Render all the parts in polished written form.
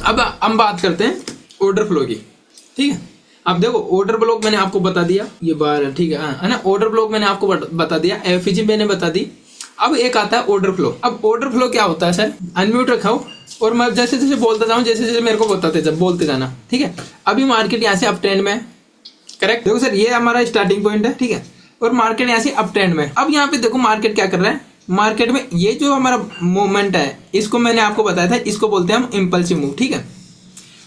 अब हम बात करते हैं ऑर्डर फ्लो की, ठीक है। अब देखो ऑर्डर ब्लॉक मैंने आपको बता दिया, ये बार ठीक है ना। ऑर्डर ब्लॉक मैंने आपको बता दिया, एफईजी मैंने बता दी। अब एक आता है ऑर्डर फ्लो। अब ऑर्डर फ्लो क्या होता है सर? अनम्यूट रखाओ और मैं जैसे जैसे बोलता जाऊँ, जैसे जैसे मेरे को बताते जब बोलते जाना, ठीक है। अभी मार्केट यहाँ से अप ट्रेंड में है, करेक्ट। देखो सर ये हमारा स्टार्टिंग पॉइंट है, ठीक है, और मार्केट यहाँ से अप ट्रेंड में। अब यहाँ पे देखो मार्केट क्या कर रहा है, मार्केट में ये जो हमारा मूवमेंट है, इसको मैंने आपको बताया था, इसको बोलते हैं हम इम्पल्सिव मूव, ठीक है।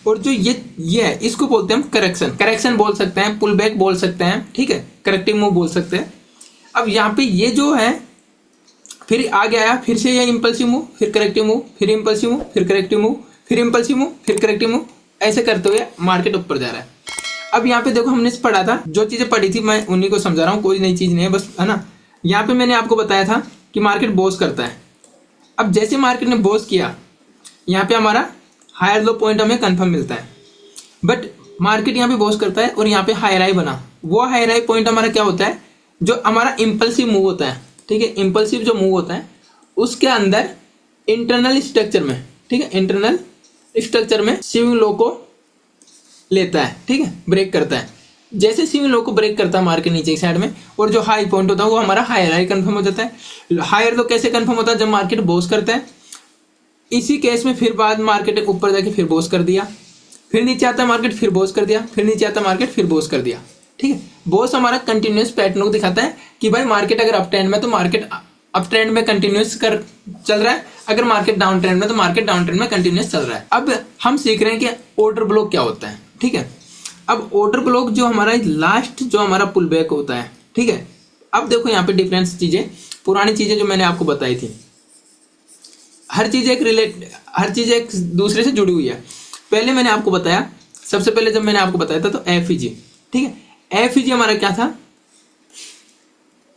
और जो ये है, इसको बोलते हैं हम करेक्शन बोल सकते हैं, पुल बैक बोल सकते हैं, ठीक है, करेक्टिव मूव बोल सकते हैं। अब यहाँ पे ये जो है फिर आगे आया, फिर से ये इम्पल्सिव मूव, फिर करेक्टिव मूव, फिर इम्पल्सिव मूव, फिर करेक्टिव मूव, फिर इम्पल्सिव मूव, फिर करेक्टिव मूव, ऐसे करते हुए मार्केट ऊपर जा रहा है। अब यहाँ पे देखो हमने पढ़ा था, जो चीजें पढ़ी थी मैं उन्हीं को समझा रहा हूँ, कोई नई चीज नहीं है बस, है ना। यहाँ पे मैंने आपको बताया था कि मार्केट बॉस करता है। अब जैसे मार्केट ने बॉस किया, यहाँ पे हमारा हायर लो पॉइंट हमें कंफर्म मिलता है, बट मार्केट यहाँ पे बॉस करता है और यहाँ पे हायर हाई बना। वो हायर हाई पॉइंट हमारा क्या होता है, जो हमारा इम्पल्सिव मूव होता है, ठीक है। इम्पल्सिव जो मूव होता है उसके अंदर इंटरनल स्ट्रक्चर में, ठीक है, इंटरनल स्ट्रक्चर में स्विंग लो को लेता है, ठीक है, ब्रेक करता है। जैसे स्विंग लो को ब्रेक करता है मार्केट नीचे की साइड में, और जो हाई पॉइंट होता है वो हमारा हायर हाई कंफर्म हो जाता है। हायर लो कैसे कंफर्म होता है? जब मार्केट बॉस करता है। इसी केस में फिर बाद मार्केट ऊपर जाके फिर बॉस कर दिया, फिर नीचे आता है मार्केट, फिर बॉस कर दिया, फिर नीचे आता है मार्केट, फिर बॉस कर दिया, ठीक है। बॉस हमारा कंटिन्यूस पैटर्न को दिखाता है कि भाई मार्केट अगर अप ट्रेंड में तो मार्केट अप ट्रेंड में कंटिन्यूस कर चल रहा है, अगर मार्केट डाउन ट्रेंड में तो मार्केट डाउन ट्रेंड में कंटिन्यूस चल रहा है। अब हम सीख रहे हैं कि ऑर्डर ब्लॉक क्या होता है, ठीक है। अब ऑर्डर ब्लॉक जो हमारा लास्ट जो हमारा पुल बैक होता है, ठीक है। अब देखो यहाँ पे डिफरेंस चीजें, पुरानी चीजें जो मैंने आपको बताई थी, हर चीज एक दूसरे से जुड़ी हुई है। पहले मैंने आपको बताया, सबसे पहले जब मैंने आपको बताया था तो एफईजी, ठीक है। एफईजी हमारा क्या था?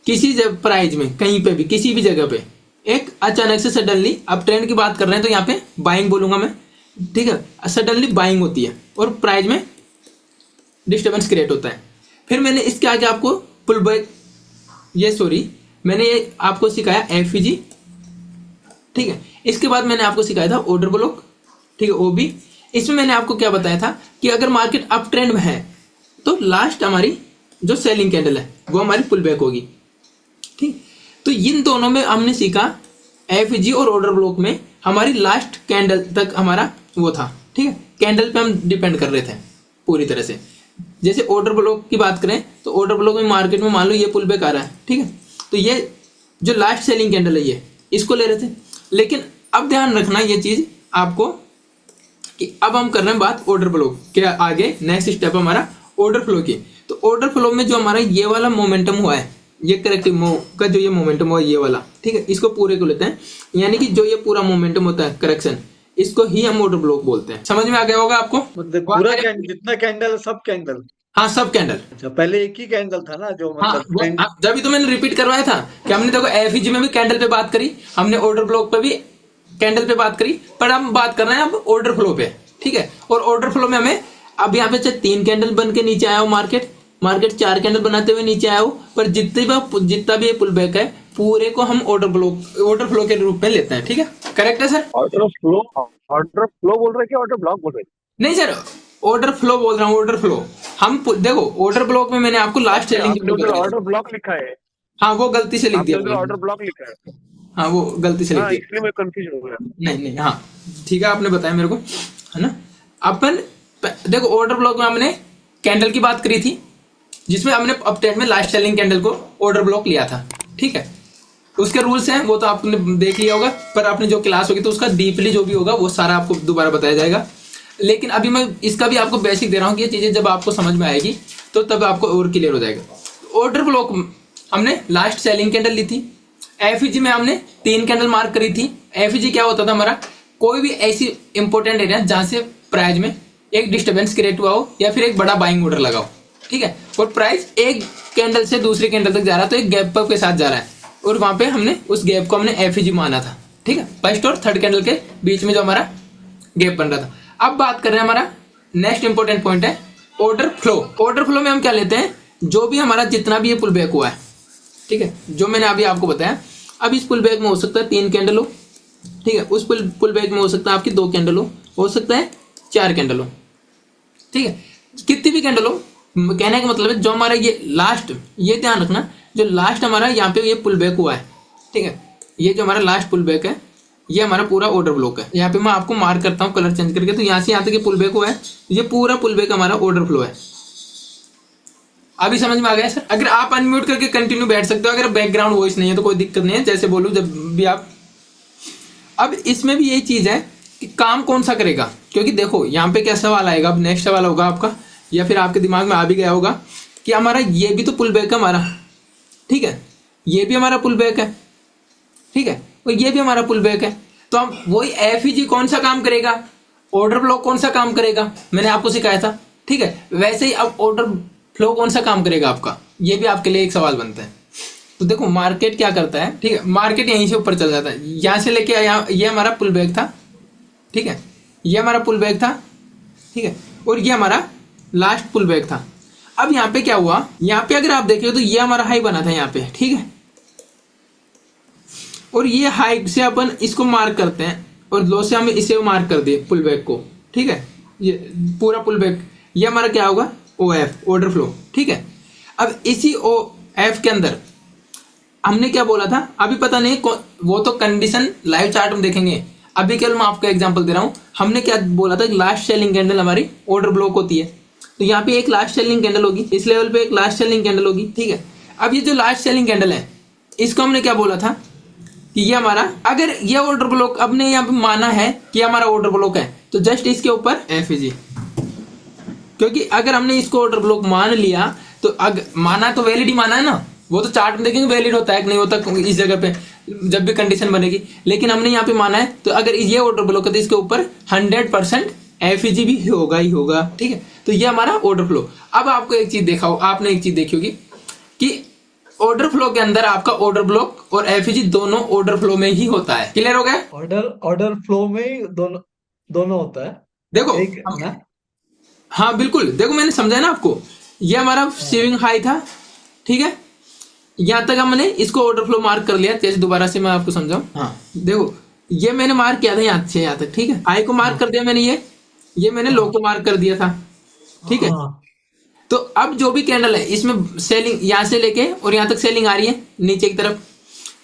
किसी प्राइस में कहीं पे भी किसी भी जगह पे एक अचानक से सडनली अब ट्रेंड की बात कर रहे हैं तो यहाँ पे बाइंग बोलूंगा मैं, ठीक है। सडनली बाइंग होती है और प्राइस में डिस्टर्बेंस क्रिएट होता है। फिर मैंने इसके आगे आपको पुल बैक, मैंने ये आपको सिखाया एफईजी, ठीक है। इसके बाद मैंने आपको सिखाया था ऑर्डर ब्लॉक, ठीक है, ओबी। इसमें मैंने आपको क्या बताया था कि अगर मार्केट अप ट्रेंड में है तो लास्ट हमारी जो सेलिंग कैंडल है वो हमारी पुल बैक होगी, ठीक। तो इन दोनों में हमने सीखा, एफईजी और ऑर्डर ब्लॉक में हमारी लास्ट कैंडल तक हमारा वो था, ठीक है। कैंडल पे हम डिपेंड कर रहे थे पूरी तरह से। जैसे ऑर्डर ब्लॉक की बात करें तो ऑर्डर ब्लॉक में मार्केट में मान लो ये पुल बैक आ रहा है, ठीक है, तो ये जो लास्ट सेलिंग कैंडल है ये इसको ले रहे थे। लेकिन अब ध्यान रखना ये चीज आपको कि अब हम कर रहे हैं बात ऑर्डर ब्लॉक के आगे, नेक्स्ट स्टेप हमारा ऑर्डर फ्लो की। तो ऑर्डर फ्लो में जो हमारा ये वाला मोमेंटम हुआ है, ये करेक्टिव मूव का जो ये मोमेंटम हुआ है ये वाला, ठीक है, इसको पूरे को लेते हैं। यानी कि जो ये पूरा मोमेंटम होता है करेक्शन, इसको ही हम ऑर्डर ब्लॉक बोलते हैं। समझ में आ गया होगा आपको? मतलब पूरा जितना कैंडल, सब कैंडल? हाँ सब कैंडल। अच्छा, पहले एक ही कैंडल था ना जो हाँ मतलब जब भी तो मैंने रिपीट करवाया था कि हमने देखो एफईजी में भी कैंडल पे बात करी, हमने ऑर्डर ब्लॉक पे भी कैंडल पे बात करी, पर हम बात कर रहे हैं अब ऑर्डर फ्लो पे, ठीक है। और ऑर्डर फ्लो में हमें अब यहाँ पे चाहे 3 कैंडल बन के नीचे आया हो मार्केट 4 कैंडल बनाते हुए नीचे आया हो, पर जितना भी पुल बैक है पूरे को हम ऑर्डर फ्लो के रूप में लेते हैं, ठीक है। करेक्ट है सर? ऑर्डर फ्लो बोल रहे कि ऑर्डर ब्लॉक बोल रहे? नहीं सर, ऑर्डर फ्लो बोल रहा हूँ, ऑर्डर फ्लो। हम देखो ऑर्डर ब्लॉक में मैंने आपको लास्ट सेलिंग ऑर्डर ब्लॉक लिखा है। हाँ वो गलती से लिख दिया, ऑर्डर ब्लॉक लिखा है। हाँ वो गलती से लिख दिया, इसलिए मैं कंफ्यूज हो गया। नहीं हाँ ठीक है, आपने बताया मेरे को, है ना। अपन देखो ऑर्डर ब्लॉक में हमने कैंडल की बात करी थी, जिसमें हमने अप ट्रेंड में लास्ट सेलिंग कैंडल को ऑर्डर ब्लॉक लिया था, ठीक है। उसके रूल्स हैं वो तो आपने देख लिया होगा, पर आपने जो क्लास होगी तो उसका डीपली जो भी होगा वो सारा आपको दोबारा बताया जाएगा। लेकिन अभी मैं इसका भी आपको बेसिक दे रहा हूँ कि ये चीजें जब आपको समझ में आएगी तो तब आपको और क्लियर हो जाएगा। ऑर्डर ब्लॉक हमने लास्ट सेलिंग कैंडल ली थी, एफईजी में हमने 3 कैंडल मार्क करी थी। एफईजी क्या होता था हमारा, कोई भी ऐसी इंपॉर्टेंट एरिया जहां से प्राइस में एक डिस्टर्बेंस क्रिएट हुआ हो या फिर एक बड़ा बाइंग ऑर्डर लगा हो, ठीक है, और प्राइस एक कैंडल से दूसरी कैंडल तक जा रहा है तो एक गैप अप के साथ जा रहा है, और वहां पे हमने उस गैप को हमने एफईजी माना था, ठीक है। फर्स्ट और थर्ड कैंडल के बीच में जो हमारा गैप बन रहा था। अब बात कर रहे हैं, हमारा नेक्स्ट इंपॉर्टेंट पॉइंट है ऑर्डर फ्लो। ऑर्डर फ्लो में हम क्या लेते हैं, जो भी हमारा जितना भी ये पुल बैक हुआ है, ठीक है, जो मैंने अभी आपको बताया, अब इस पुल बैक में हो सकता है 3 कैंडल हो, ठीक है, उस पुल बैक में हो सकता है आपकी 2 कैंडल हो सकता है 4 कैंडल हो, ठीक है, कितनी भी कैंडल हो। कहने का मतलब है जो हमारा ये लास्ट, ये ध्यान रखना, जो लास्ट हमारा यहाँ पे ये पुल बैक हुआ है, ठीक है, ये जो हमारा लास्ट पुल बैक है, ये हमारा पूरा ऑर्डर ब्लॉक है। यहाँ पे मैं आपको मार्क करता हूँ कलर चेंज करके, तो यहाँ से यहाँ तक ये पुल बैक हुआ है, ये पूरा पुल बैक हमारा ऑर्डर फ्लो है। अभी समझ में आ गया सर? अगर आप अनम्यूट करके कंटिन्यू बैठ सकते हो, अगर बैकग्राउंड वॉइस नहीं है तो कोई दिक्कत नहीं है, जैसे बोलूँ जब भी आप। अब इसमें भी यही चीज है कि काम कौन सा करेगा, क्योंकि देखो यहाँ पे क्या सवाल आएगा, अब नेक्स्ट सवाल होगा आपका, या फिर आपके दिमाग में आ भी गया होगा कि हमारा ये भी तो पुल बैक है हमारा, ठीक है, ये भी हमारा पुल बैक है, ठीक है, और ये भी हमारा पुल बैक है, तो हम वही एफईजी कौन सा काम करेगा, ऑर्डर ब्लॉक कौन सा काम करेगा, मैंने आपको सिखाया था, ठीक है। वैसे ही अब ऑर्डर फ्लो कौन सा काम करेगा आपका, ये भी आपके लिए एक सवाल बनता है। तो देखो मार्केट क्या करता है, ठीक है, मार्केट यहीं से ऊपर चल जाता है, यहाँ से लेके यहाँ, ये हमारा पुल बैक था, ठीक है, ये हमारा पुल बैक था, ठीक है, और ये हमारा लास्ट पुल बैक था। अब यहाँ पे क्या हुआ, यहाँ पे अगर आप देखें तो ये हमारा हाई बना था यहाँ पे, ठीक है, और ये हाई से अपन इसको मार्क करते हैं, और लो से हम इसे मार्क कर दिए पुल बैक को, ठीक है, ये पूरा पुल बैक, ये हमारा क्या होगा, ओ एफ, ऑर्डर फ्लो, ठीक है। अब इसी ओ एफ के अंदर हमने क्या बोला था, अभी पता नहीं वो तो कंडीशन लाइव चार्ट में देखेंगे, अभी केवल मैं आपको एग्जांपल दे रहा हूं। हमने क्या बोला था, लास्ट सेलिंग कैंडल हमारी ऑर्डर ब्लॉक होती है, तो यहाँ पे एक लास्ट सेलिंग कैंडल होगी, इस लेवल पे एक लास्ट सेलिंग कैंडल होगी, ठीक है। अब ये जो लास्ट सेलिंग कैंडल है, इसको हमने क्या बोला था कि ये हमारा, अगर ये ऑर्डर ब्लॉक अपने यहाँ पे माना है कि हमारा ऑर्डर ब्लॉक है, तो जस्ट इसके ऊपर एफईजी, क्योंकि अगर हमने इसको ऑर्डर ब्लॉक मान लिया तो अगर माना तो वैलिड ही माना है ना, वो तो चार्ट में देखेंगे वैलिड होता है कि नहीं होता इस जगह पे जब भी कंडीशन बनेगी, लेकिन हमने यहाँ पे माना है, तो अगर ये ऑर्डर ब्लॉक है तो इसके ऊपर 100% एफईजी भी होगा ही होगा, ठीक है। तो ये हमारा ऑर्डर फ्लो। अब आपको एक चीज देखा हो, आपने एक चीज देखी होगी कि ऑर्डर फ्लो के अंदर आपका ऑर्डर ब्लॉक और एफईजी दोनों ऑर्डर फ्लो में ही होता है। क्लियर हो गया? ऑर्डर ऑर्डर फ्लो में ही दोनों दोनों होता है, देखो एक ना। हाँ बिल्कुल, देखो मैंने समझाया ना आपको, ये हमारा सेविंग हाई था, ठीक है, यहाँ तक हमने इसको ऑर्डर फ्लो मार्क कर लिया। जैसे दोबारा से मैं आपको समझाऊं, हाँ देखो ये मैंने मार्क किया था यहाँ से यहाँ तक, ठीक है, हाई को मार्क कर दिया मैंने, ये मैंने लो को मार्क कर दिया था, ठीक है। हाँ, तो अब जो भी कैंडल है इसमें सेलिंग यहाँ से लेके और यहाँ तक सेलिंग आ रही है नीचे की तरफ,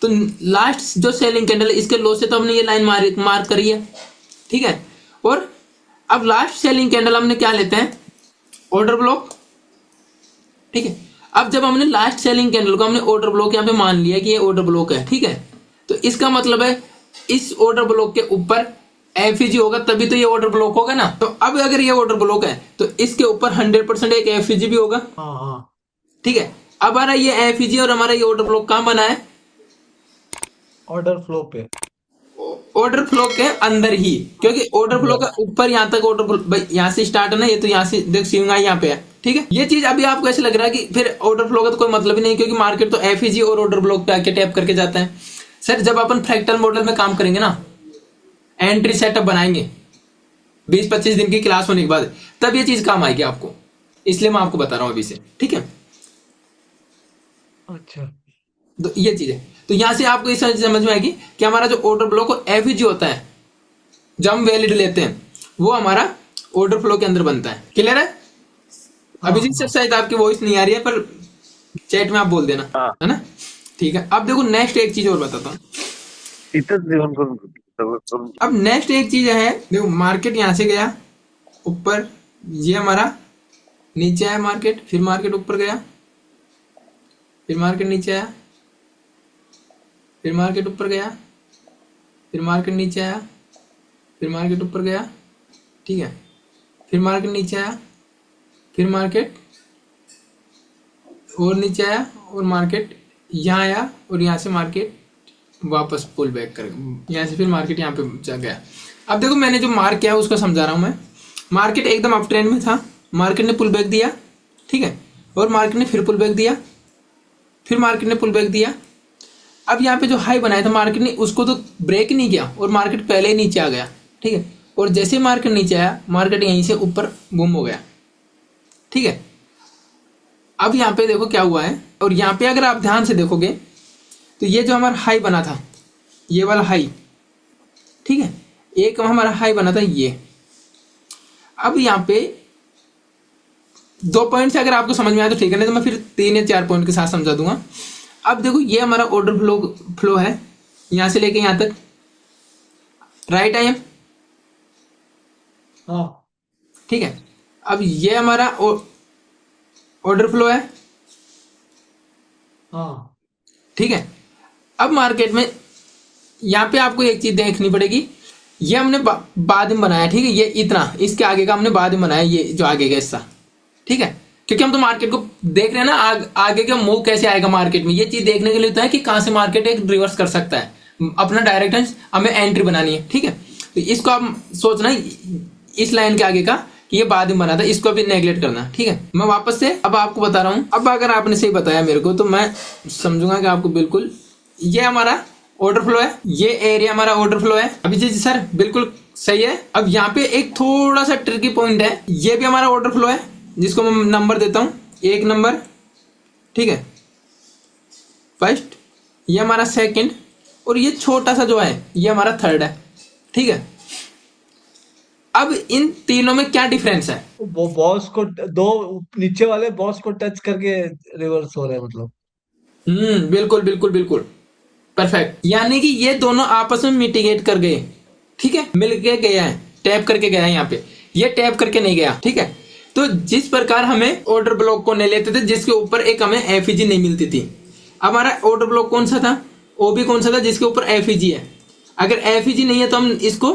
तो लास्ट जो सेलिंग कैंडल है इसके लो से तो हमने ये लाइन मार्क करी है, ठीक है। और अब लास्ट सेलिंग कैंडल हमने क्या लेते हैं, ऑर्डर ब्लॉक, ठीक है। अब जब हमने लास्ट सेलिंग कैंडल को हमने ऑर्डर ब्लॉक यहाँ पे मान लिया कि ये ऑर्डर ब्लॉक है, ठीक है, तो इसका मतलब है इस ऑर्डर ब्लॉक के ऊपर एफईजी होगा तभी तो ये ऑर्डर ब्लॉक होगा ना। तो अब अगर ये ऑर्डर ब्लॉक है तो इसके ऊपर 100% एक एफईजी भी होगा, हाँ, हाँ, ठीक है। अब हमारा ये एफईजी और हमारा ये ऑर्डर ब्लॉक कहाँ बना है, ऑर्डर फ्लो पे। ऑर्डर फ्लो के अंदर ही, क्योंकि ऑर्डर फ्लो का ऊपर यहाँ तक ऑर्डर यहाँ से स्टार्ट है ना, ये तो यहाँ से देख सींगा यहाँ पे है, ठीक है। ये चीज अभी आपको ऐसे लग रहा है कि फिर ऑर्डर फ्लो का तो कोई मतलब ही नहीं, क्योंकि मार्केट तो एफईजी और ऑर्डर ब्लॉक पे आके टैप करके जाता है। सर जब अपन फ्रैक्टल मॉडल में काम करेंगे ना, एंट्री सेटअप बनाएंगे 20-25 दिन की क्लास होने के बाद, तब ये चीज काम आएगी आपको, इसलिए मैं आपको बता रहा हूँ अभी से, ठीक है। अच्छा, तो ये चीज है, तो यहां से आपको इस समझ में आएगी कि हमारा जो ऑर्डर ब्लॉक और एफईजी होता है जब हम वैलिड लेते हैं, वो हमारा ऑर्डर फ्लो के अंदर बनता है। क्लियर है? अभी जी सर शायद आपकी वॉइस नहीं आ रही है, पर चैट में आप बोल देना, हाँ। है ना, ठीक है। अब देखो नेक्स्ट एक चीज और बताता हूँ। इथं जीवन करून अब नेक्स्ट एक चीज है, देखो मार्केट यहाँ से गया ऊपर, ये हमारा नीचे आया मार्केट, फिर मार्केट ऊपर गया, फिर मार्केट नीचे आया, फिर मार्केट ऊपर गया, फिर मार्केट नीचे आया, फिर मार्केट ऊपर गया, ठीक है, फिर मार्केट नीचे आया, फिर मार्केट और नीचे आया, और मार्केट यहाँ आया, और यहाँ से मार्केट वापस पुल बैक कर, यहाँ से फिर मार्केट यहाँ पे जा गया। अब देखो मैंने जो मार्क किया उसको समझा रहा हूँ मैं। मार्केट एकदम अप ट्रेंड में था, मार्केट ने पुल बैक दिया, ठीक है, और मार्केट ने फिर पुल बैक दिया, फिर मार्केट ने पुल बैक दिया। अब यहाँ पे जो हाई बनाया था मार्केट ने, उसको तो ब्रेक नहीं किया और मार्केट पहले ही नीचे आ गया, ठीक है। और जैसे मार्केट नीचे आया, मार्केट यहीं से ऊपर बूम हो गया, ठीक है। अब यहाँ पे देखो क्या हुआ है, और यहाँ पे अगर आप ध्यान से देखोगे तो ये जो हमारा हाई बना था, ये वाला हाई, ठीक है, एक हमारा हाई बना था ये। अब यहाँ पे 2 पॉइंट से अगर आपको समझ में आया तो ठीक है, नहीं तो मैं फिर 3 या 4 पॉइंट के साथ समझा दूंगा। अब देखो ये हमारा ऑर्डर फ्लो है यहाँ से लेके यहाँ तक, राइट आई एम, हाँ ठीक है। अब ये हमारा ऑर्डर फ्लो है, हाँ ठीक है। अब मार्केट में यहाँ पे आपको एक चीज देखनी पड़ेगी, ये हमने बाद में बनाया, ठीक है, ये इतना इसके आगे का हमने बाद में बनाया, ये जो आगे का हिस्सा, ठीक है, क्योंकि हम तो मार्केट को देख रहे हैं ना, आगे का मूव कैसे आएगा मार्केट में, ये चीज देखने के लिए होता है कि कहां से मार्केट एक रिवर्स कर सकता है, अपना डायरेक्शन हमें एंट्री बनानी है, ठीक है। तो इसको आप सोचना इस लाइन के आगे का कि ये बाद में बना था, इसको भी नेगलेक्ट करना, ठीक है। मैं वापस से अब आपको बता रहा हूं, अब अगर आपने सही बताया मेरे को तो मैं समझूंगा कि आपको बिल्कुल, ये हमारा ऑर्डर फ्लो है, ये एरिया हमारा ऑर्डर फ्लो है। अभी जी सर बिल्कुल सही है। अब यहाँ पे एक थोड़ा सा ट्रिकी पॉइंट है, ये भी हमारा ऑर्डर फ्लो है जिसको मैं नंबर देता हूं, 1 नंबर, ठीक है, फर्स्ट, ये हमारा सेकंड, और ये छोटा सा जो है ये हमारा थर्ड है, ठीक है। अब इन तीनों में क्या डिफरेंस है? वो बॉस को दो नीचे वाले बॉस को टच करके रिवर्स हो रहे हैं मतलब। बिल्कुल बिल्कुल बिल्कुल परफेक्ट, यानी कि ये दोनों आपस में मिटिगेट कर गए, ठीक है, मिल के गया है, टैप करके गया है, यहाँ पे ये टैप करके नहीं गया, ठीक है। तो जिस प्रकार हमें ऑर्डर ब्लॉक को नहीं लेते थे जिसके ऊपर एक हमें एफईजी नहीं मिलती थी, हमारा ऑर्डर ब्लॉक कौन सा था, ओबी कौन सा था जिसके ऊपर एफईजी है, अगर एफईजी नहीं है तो हम इसको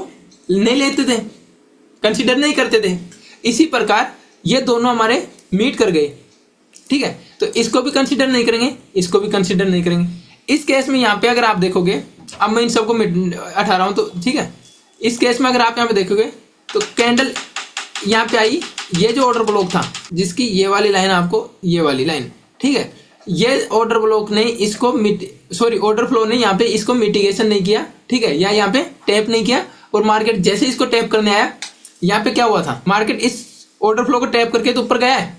नहीं लेते थे, कंसिडर नहीं करते थे। इसी प्रकार ये दोनों हमारे मीट कर गए, ठीक है, तो इसको भी कंसिडर नहीं करेंगे, इसको भी कंसिडर नहीं करेंगे। इस केस में यहाँ पे अगर आप देखोगे, अब मैं इन सबको हटा रहा हूं तो ठीक है, इस केस में अगर आप यहाँ पे देखोगे तो कैंडल यहाँ पे आई, ये जो ऑर्डर ब्लॉक था जिसकी ये वाली लाइन, आपको ये वाली लाइन, ठीक है, ये ऑर्डर ब्लॉक ने इसको ऑर्डर फ्लो ने यहाँ पे इसको मिटिगेशन नहीं किया, ठीक है, या यहाँ पे टैप नहीं किया, और मार्केट जैसे इसको टैप करने आया, यहाँ पे क्या हुआ था, मार्केट इस ऑर्डर फ्लो को टैप करके तो ऊपर गया है,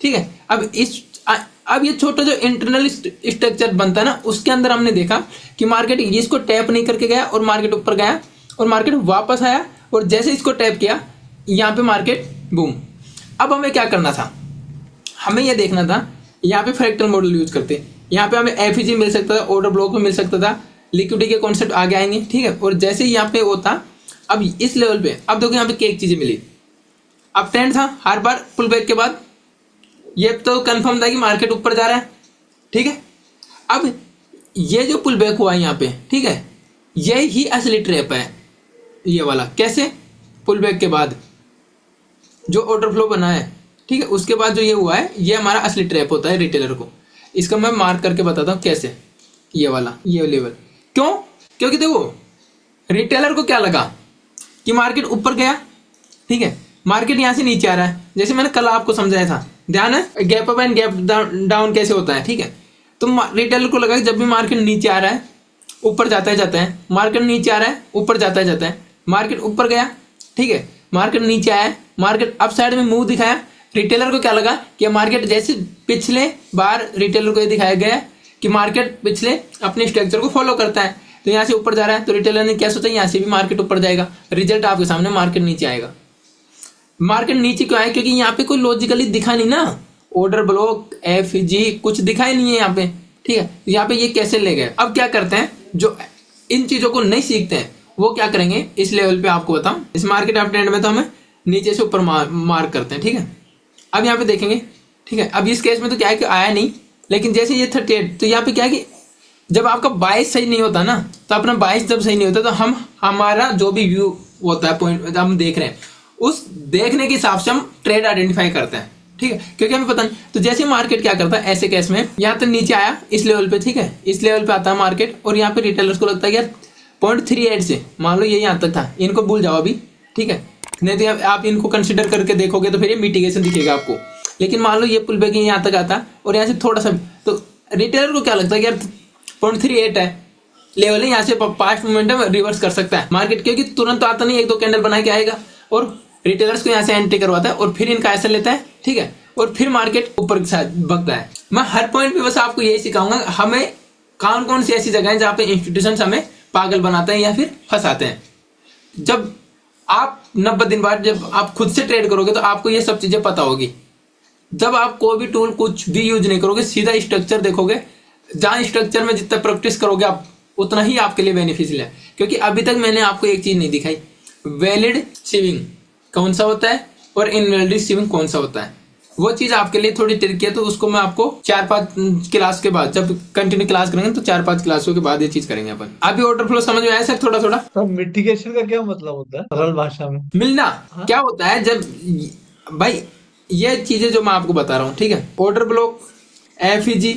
ठीक है। अब ये छोटा जो इंटरनल स्ट्रक्चर बनता है ना, उसके अंदर हमने देखा कि मार्केट इसको टैप नहीं करके गया और मार्केट ऊपर गया, और मार्केट वापस आया, और जैसे इसको टैप किया यहाँ पे मार्केट बूम। अब हमें क्या करना था, हमें यह देखना था, यहाँ पे फ्रैक्टल मॉडल यूज करते, यहाँ पे हमें एफईजी मिल सकता था, ऑर्डर ब्लॉक में मिल सकता था, लिक्विडिटी के कॉन्सेप्ट आगे आएंगे, ठीक है। और जैसे ही यहाँ पे होता, अब इस लेवल पे, अब देखो यहाँ पे एक चीजें मिली, अब ट्रेंड था हर बार पुल बैक के बाद, ये तो कंफर्म था कि मार्केट ऊपर जा रहा है, ठीक है। अब ये जो पुल बैक हुआ है यहाँ पे, ठीक है, ये ही असली ट्रैप है, ये वाला। कैसे? पुल बैक के बाद जो ऑर्डर फ्लो बना है, ठीक है, उसके बाद जो ये हुआ है, ये हमारा असली ट्रैप होता है रिटेलर को। इसका मैं मार्क करके बताता हूँ कैसे, ये वाला, ये लेवल। क्यों? क्योंकि देखो रिटेलर को क्या लगा कि मार्केट ऊपर गया, ठीक है, मार्केट यहाँ से नीचे आ रहा है, जैसे मैंने कल आपको समझाया था, ध्यान है, gap up and gap down कैसे होता है, ठीक है। तो रिटेलर को लगा कि जब भी मार्केट नीचे आ रहा है ऊपर जाता है, मार्केट नीचे आ रहा है ऊपर जाता है, मार्केट ऊपर गया, ठीक है, मार्केट नीचे आया, मार्केट अप साइड में मुंह दिखाया, रिटेलर को क्या लगा कि मार्केट जैसे पिछले बार रिटेलर को ये दिखाया गया कि मार्केट पिछले अपने स्ट्रक्चर को फॉलो करता है, तो यहाँ से ऊपर जा रहा है, तो रिटेलर ने क्या सोचा, यहाँ से भी मार्केट ऊपर जाएगा, रिजल्ट आपके सामने, मार्केट नीचे आएगा। मार्केट नीचे क्यों आया? क्योंकि यहाँ पे कोई लॉजिकली दिखा नहीं ना, ऑर्डर ब्लॉक एफजी कुछ दिखाई नहीं है यहाँ पे, ठीक है, यहाँ पे ये कैसे ले गए। अब क्या करते हैं, जो इन चीजों को नहीं सीखते हैं वो क्या करेंगे, इस लेवल पे आपको बताऊं, इस मार्केट अप ट्रेंड में तो हमें नीचे से ऊपर मार्क करते हैं, ठीक है। अब यहाँ पे देखेंगे, ठीक है, अब इस केस में तो क्या है कि आया नहीं, लेकिन जैसे ये 38, तो यहाँ पे क्या है कि जब आपका 22 सही नहीं होता ना, तो अपना 22 जब सही नहीं होता तो हमारा जो भी व्यू होता है, पॉइंट हम देख रहे हैं, उस देखने के हिसाब से हम ट्रेड आइडेंटिफाई करते हैं, ठीक है, क्योंकि हमें पता नहीं। तो जैसे मार्केट क्या करता है ऐसे केस में, यहाँ तक नीचे आया इस लेवल पे, ठीक है, इस लेवल पे आता है मार्केट, और यहाँ पे रिटेलर्स को लगता है यार 0.38 से, मान लो ये यहाँ तक था, इनको भूल जाओ अभी, ठीक है, नहीं तो आप इनको कंसिडर करके देखोगे तो फिर ये मिटिगेशन दिखेगा आपको। लेकिन मान लो ये पुल बैक यहाँ तक आता और यहाँ से थोड़ा सा, तो रिटेलर को क्या लगता है कि यार 0.38 है लेवल है, यहाँ से पास्ट मोमेंटम रिवर्स कर सकता है मार्केट, क्योंकि तुरंत तो आता नहीं, 1-2 कैंडल बना के आएगा, और रिटेलर्स को यहाँ से एंट्री करवाता है और फिर इनका ऐसा लेता है, ठीक है, और फिर मार्केट ऊपर के साथ भगता है। मैं हर पॉइंट पे बस आपको यही सिखाऊंगा, हमें कौन कौन सी ऐसी जगह है जहाँ पे इंस्टीट्यूशन हमें पागल बनाते हैं या फिर फंसाते हैं। जब आप 90 दिन बाद जब आप खुद से ट्रेड करोगे तो आपको ये सब चीजें पता होगी। जब आप कोई भी टूल कुछ भी यूज नहीं करोगे, सीधा स्ट्रक्चर देखोगे, जहां स्ट्रक्चर में जितना प्रैक्टिस करोगे आप उतना ही आपके लिए बेनिफिशियल है। क्योंकि अभी तक मैंने आपको एक चीज नहीं दिखाई, वैलिड सीविंग कौन सा होता है और इनवैलिड सीविंग कौन सा होता है। वो चीज आपके लिए थोड़ी ट्रिकी है, तो उसको मैं आपको 4-5 क्लास के बाद, जब कंटिन्यू क्लास करेंगे तो 4-5 क्लासों के बाद ये चीज करेंगे अपन। अभी ऑर्डर फ्लो समझ में आया सर? थोड़ा थोड़ा तो मिटिगेशन का क्या मतलब होता है सरल भाषा में? मिलना। हाँ? क्या होता है जब भाई ये चीजें जो मैं आपको बता रहा हूँ, ठीक है, ऑर्डर ब्लॉक, एफईजी,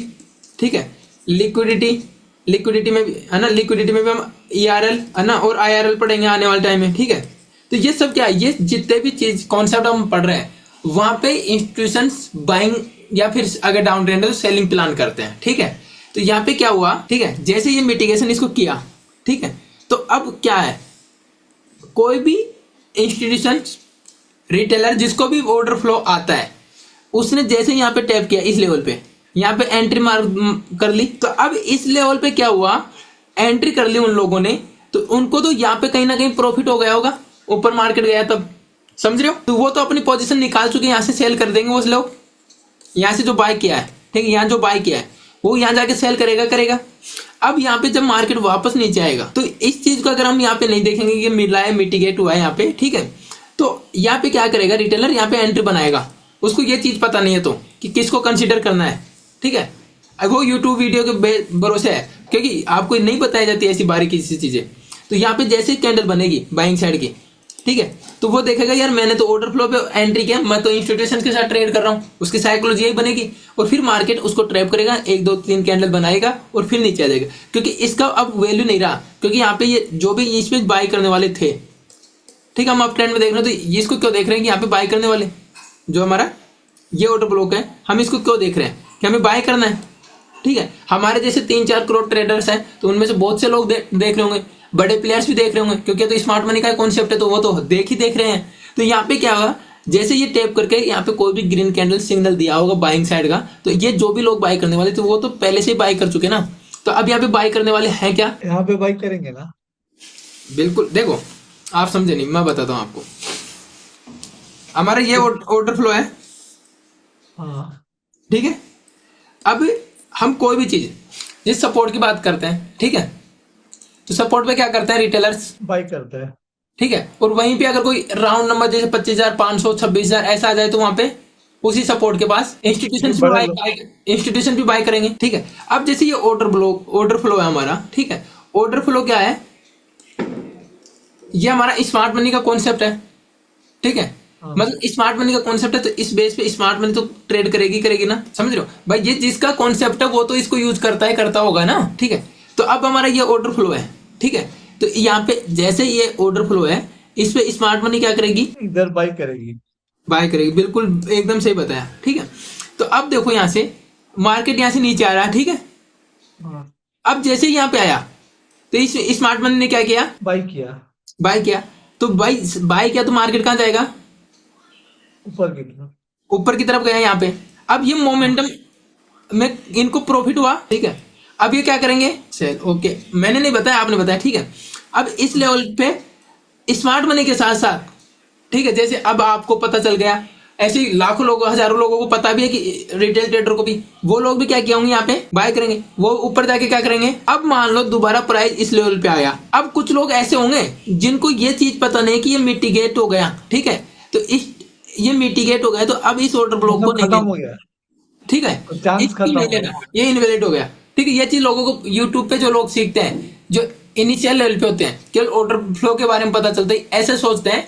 ठीक है, लिक्विडिटी में भी है ना, लिक्विडिटी में भी हम ईआरएल है ना और आईआरएल पढ़ेंगे आने वाले टाइम में, ठीक है। तो ये सब क्या है, ये जितने भी चीज कॉन्सेप्ट हम पढ़ रहे हैं वहां पे इंस्टीट्यूशंस बाइंग या फिर अगर डाउन ट्रेंड है तो सेलिंग प्लान करते हैं, ठीक है। तो यहाँ पे क्या हुआ, ठीक है, जैसे ये मिटिगेशन इसको किया, ठीक है, तो अब क्या है, कोई भी इंस्टीट्यूशन रिटेलर जिसको भी ऑर्डर फ्लो आता है उसने जैसे यहाँ पे टैप किया इस लेवल पे, यहाँ पे एंट्री मार कर ली, तो अब इस लेवल पे क्या हुआ, एंट्री कर ली उन लोगों ने, तो उनको तो यहाँ पे कहीं ना कहीं प्रॉफिट हो गया होगा, ऊपर मार्केट गया तब, समझ रहे हो। तो वो तो अपनी पोजीशन निकाल चुके हैं, यहाँ से सेल कर देंगे वो लोग, यहाँ से जो बाय किया है, ठीक है, यहाँ जो बाय किया है वो यहाँ जाके सेल करेगा। अब यहाँ पे जब मार्केट वापस नीचे आएगा तो इस चीज को अगर हम यहाँ पे नहीं देखेंगे कि मिला है, मिटिगेट हुआ है यहाँ पे, ठीक है, तो यहाँ पे क्या करेगा रिटेलर, यहाँ पे एंट्री बनाएगा, उसको ये चीज पता नहीं है तो कि किसको कंसीडर करना है, ठीक है। अब वो यूट्यूब वीडियो के भरोसे है, क्योंकि आपको नहीं बताई जाती ऐसी बारीकी सी चीजें। तो यहाँ पे जैसे कैंडल बनेगी बाइंग साइड की, ठीक है, तो वो देखेगा यार मैंने तो ऑर्डर फ्लो पे एंट्री किया, मैं तो इंस्टीट्यूशन के साथ ट्रेड कर रहा हूँ, उसकी साइकोलॉजी यही बनेगी, और फिर मार्केट उसको ट्रैप करेगा, 1-2-3 कैंडल बनाएगा और फिर नीचे आ जाएगा, क्योंकि इसका अब वैल्यू नहीं रहा, क्योंकि यहाँ पे ये जो भी इसमें बाय करने वाले थे, ठीक है, हम अप ट्रेंड में देख रहे हैं, तो इसको क्यों देख रहे हैं कि यहाँ पे बाय करने वाले जो हमारा ये ऑर्डर ब्लॉक है, हम इसको क्यों देख रहे हैं कि हमें बाय करना है, ठीक है। हमारे जैसे 3-4 करोड़ ट्रेडर्स हैं, तो उनमें से बहुत से लोग देख रहे होंगे, बड़े प्लेयर्स भी देख रहे होंगे, क्योंकि तो स्मार्ट मनी का कॉन्सेप्ट है, तो वो तो देख रहे हैं। तो यहाँ पे क्या होगा, जैसे ये टैप करके यहाँ पे कोई भी ग्रीन कैंडल सिग्नल दिया होगा बाइंग साइड का, तो ये जो भी लोग बाय करने वाले थे वो तो पहले से ही बाय कर चुके ना, तो अब यहाँ पे बाय करने वाले हैं क्या, यहाँ पे बाई करेंगे ना? बिल्कुल। देखो आप समझे नहीं, मैं बताता हूँ आपको, हमारा ये ऑर्डर फ्लो है, हाँ, ठीक है। अब हम कोई भी चीज जिस सपोर्ट की बात करते हैं, ठीक है, तो सपोर्ट पे क्या करते हैं रिटेलर्स, बाई करते हैं, ठीक है, और वहीं पे अगर कोई राउंड नंबर जैसे 25,500 26,000 ऐसा आ जाए तो वहां पे उसी सपोर्ट के पास इंस्टीट्यूशन भी बाय करेंगे, ठीक है। अब जैसे ये ऑर्डर फ्लो है हमारा, ठीक है, ऑर्डर फ्लो क्या है, ये हमारा स्मार्ट मनी का कॉन्सेप्ट है, ठीक है, मतलब स्मार्ट मनी का कॉन्सेप्ट है, तो इस बेस पे स्मार्ट मनी तो ट्रेड करेगी ना, समझ रहे हो भाई, ये जिसका कॉन्सेप्ट है वो तो इसको यूज करता होगा ना, ठीक है। तो अब हमारा ये ऑर्डर फ्लो है, ठीक है, तो यहाँ पे जैसे ये ऑर्डर फ्लो है, इस पे स्मार्ट मनी क्या करेगी, इधर बाई करेगी, बाय करेगी, बिल्कुल एकदम सही बताया, ठीक है। तो अब देखो यहाँ से मार्केट यहाँ से नीचे आ रहा है, ठीक है, हाँ, अब जैसे यहाँ पे आया तो इस स्मार्ट मनी ने क्या किया, बाई किया, बाय किया, तो बाय किया तो मार्केट कहाँ जाएगा, ऊपर की तरफ, ऊपर की तरफ गया यहाँ पे। अब ये मोमेंटम में इनको प्रॉफिट हुआ, ठीक है, अब ये क्या करेंगे, सेल, ओके, मैंने नहीं बताया आपने बताया, ठीक है। अब इस लेवल पे स्मार्ट मनी के साथ साथ, ठीक है, जैसे अब आपको पता चल गया, ऐसे लाखों लोगों हजारों लोगों को पता भी है कि रिटेल ट्रेडर को भी, वो लोग भी क्या किया होंगे, यहाँ पे बाय करेंगे, वो ऊपर जाके क्या करेंगे। अब मान लो दोबारा प्राइस इस लेवल पे आया, अब कुछ लोग ऐसे होंगे जिनको ये चीज पता नहीं कि ये मिटिगेट हो गया, ठीक है, तो ये मिटिगेट हो गया, तो अब इस ऑर्डर ब्लॉक को खत्म हो गया, ठीक है, चांस इसकी खत्म नहीं हो लेना, गया, ये इनवैलिड हो गया, ठीक है। ये चीज लोगों को यूट्यूब पे जो लोग सीखते हैं, जो इनिशियल लेवल पे होते हैं, केवल ऑर्डर फ्लो के बारे में पता चलता है, ऐसे सोचते हैं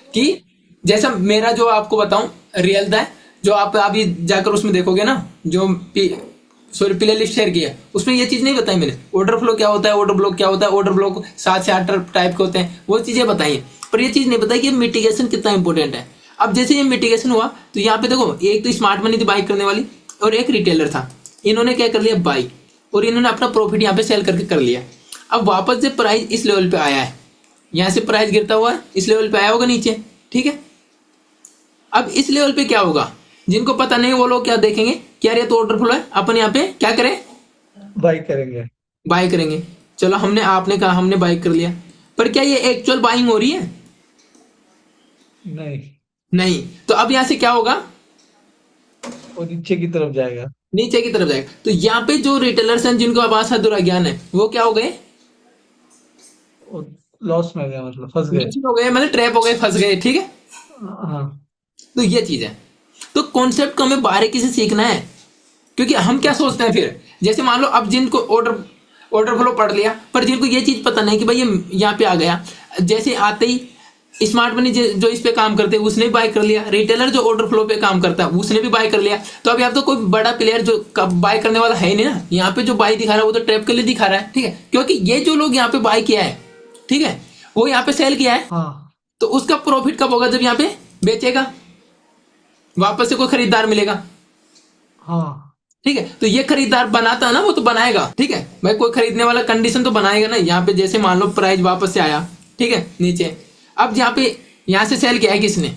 कि जैसा मेरा जो आपको बताऊं रियल था, जो आप अभी जाकर उसमें देखोगे ना, जो प्ले लिस्ट शेयर की है, उसमें ये चीज नहीं बताई मैंने, ऑर्डर फ्लो क्या होता है, ऑर्डर ब्लॉक क्या होता है, ऑर्डर ब्लॉक 7 से 8 टाइप के होते हैं, वो चीजें बताई है, पर ये चीज नहीं बताई कि मिटिगेशन कितना इंपॉर्टेंट है। अब जैसे ये मिटिगेशन हुआ तो यहाँ पे देखो, एक तो स्मार्ट मनी थी बाई करने वाली और एक रिटेलर था, इन्होंने क्या कर लिया, बाई, और इन्होंने अपना प्रॉफिट यहाँ पे सेल करके कर लिया। अब वापस जब प्राइस इस लेवल पे आया है, यहाँ से प्राइस गिरता हुआ इस लेवल पे आया होगा नीचे, ठीक है। अब इस लेवल पे क्या होगा, जिनको पता नहीं वो लोग क्या देखेंगे कि यार ये तो ऑर्डर फ्लो है, अपन यहाँ पे क्या करें, बाई करेंगे, बाय करेंगे। चलो आपने कहा हमने बाय कर लिया, पर क्या ये एक्चुअल बाइंग हो रही है, नहीं, नहीं। तो अब यहाँ से क्या होगा, वो नीचे की तरफ जाएगा। नीचे की तरफ जाएगा। तो यहाँ पे जो रिटेलर्स हैं जिनको आभास अधूरा ज्ञान है वो क्या हो गए, वो लॉस में गया, मतलब फंस गए। लूज हो गए, मतलब ट्रैप हो गए, फंस गए, ठीक है। हाँ। तो ये चीज है। तो कॉन्सेप्ट को हमें बारीकी से सीखना है, क्योंकि हम क्या सोचते हैं फिर, जैसे मान लो अब जिनको ऑर्डर ऑर्डर फ्लो पढ़ लिया, पर जिनको ये चीज पता नहीं कि भाई ये यहाँ पे आ गया, जैसे आते ही स्मार्ट मनी जो इस पे काम करते हैं उसने भी बाय कर लिया, रिटेलर जो ऑर्डर फ्लो पे काम करता है उसने भी बाय कर लिया। तो अब यहाँ तो कोई बड़ा प्लेयर जो बाय करने वाला है ही नहीं ना, यहाँ पे जो बाय दिखा रहा है वो तो ट्रैप के लिए दिखा रहा है, ठीक है। क्योंकि ये जो लोग यहाँ पे बाय किया है, ठीक है, वो यहाँ पे सेल किया है, हाँ। तो उसका प्रॉफिट कब होगा, जब यहाँ पे बेचेगा, वापस से कोई खरीदार मिलेगा, हाँ। ठीक है। तो ये खरीदार बनाता है ना, वो तो बनाएगा, ठीक है भाई, कोई खरीदने वाला कंडीशन तो बनाएगा ना। यहाँ पे जैसे मान लो प्राइस वापस से आया, ठीक है, नीचे, अब यहाँ पे यहाँ से सेल किया है किसने,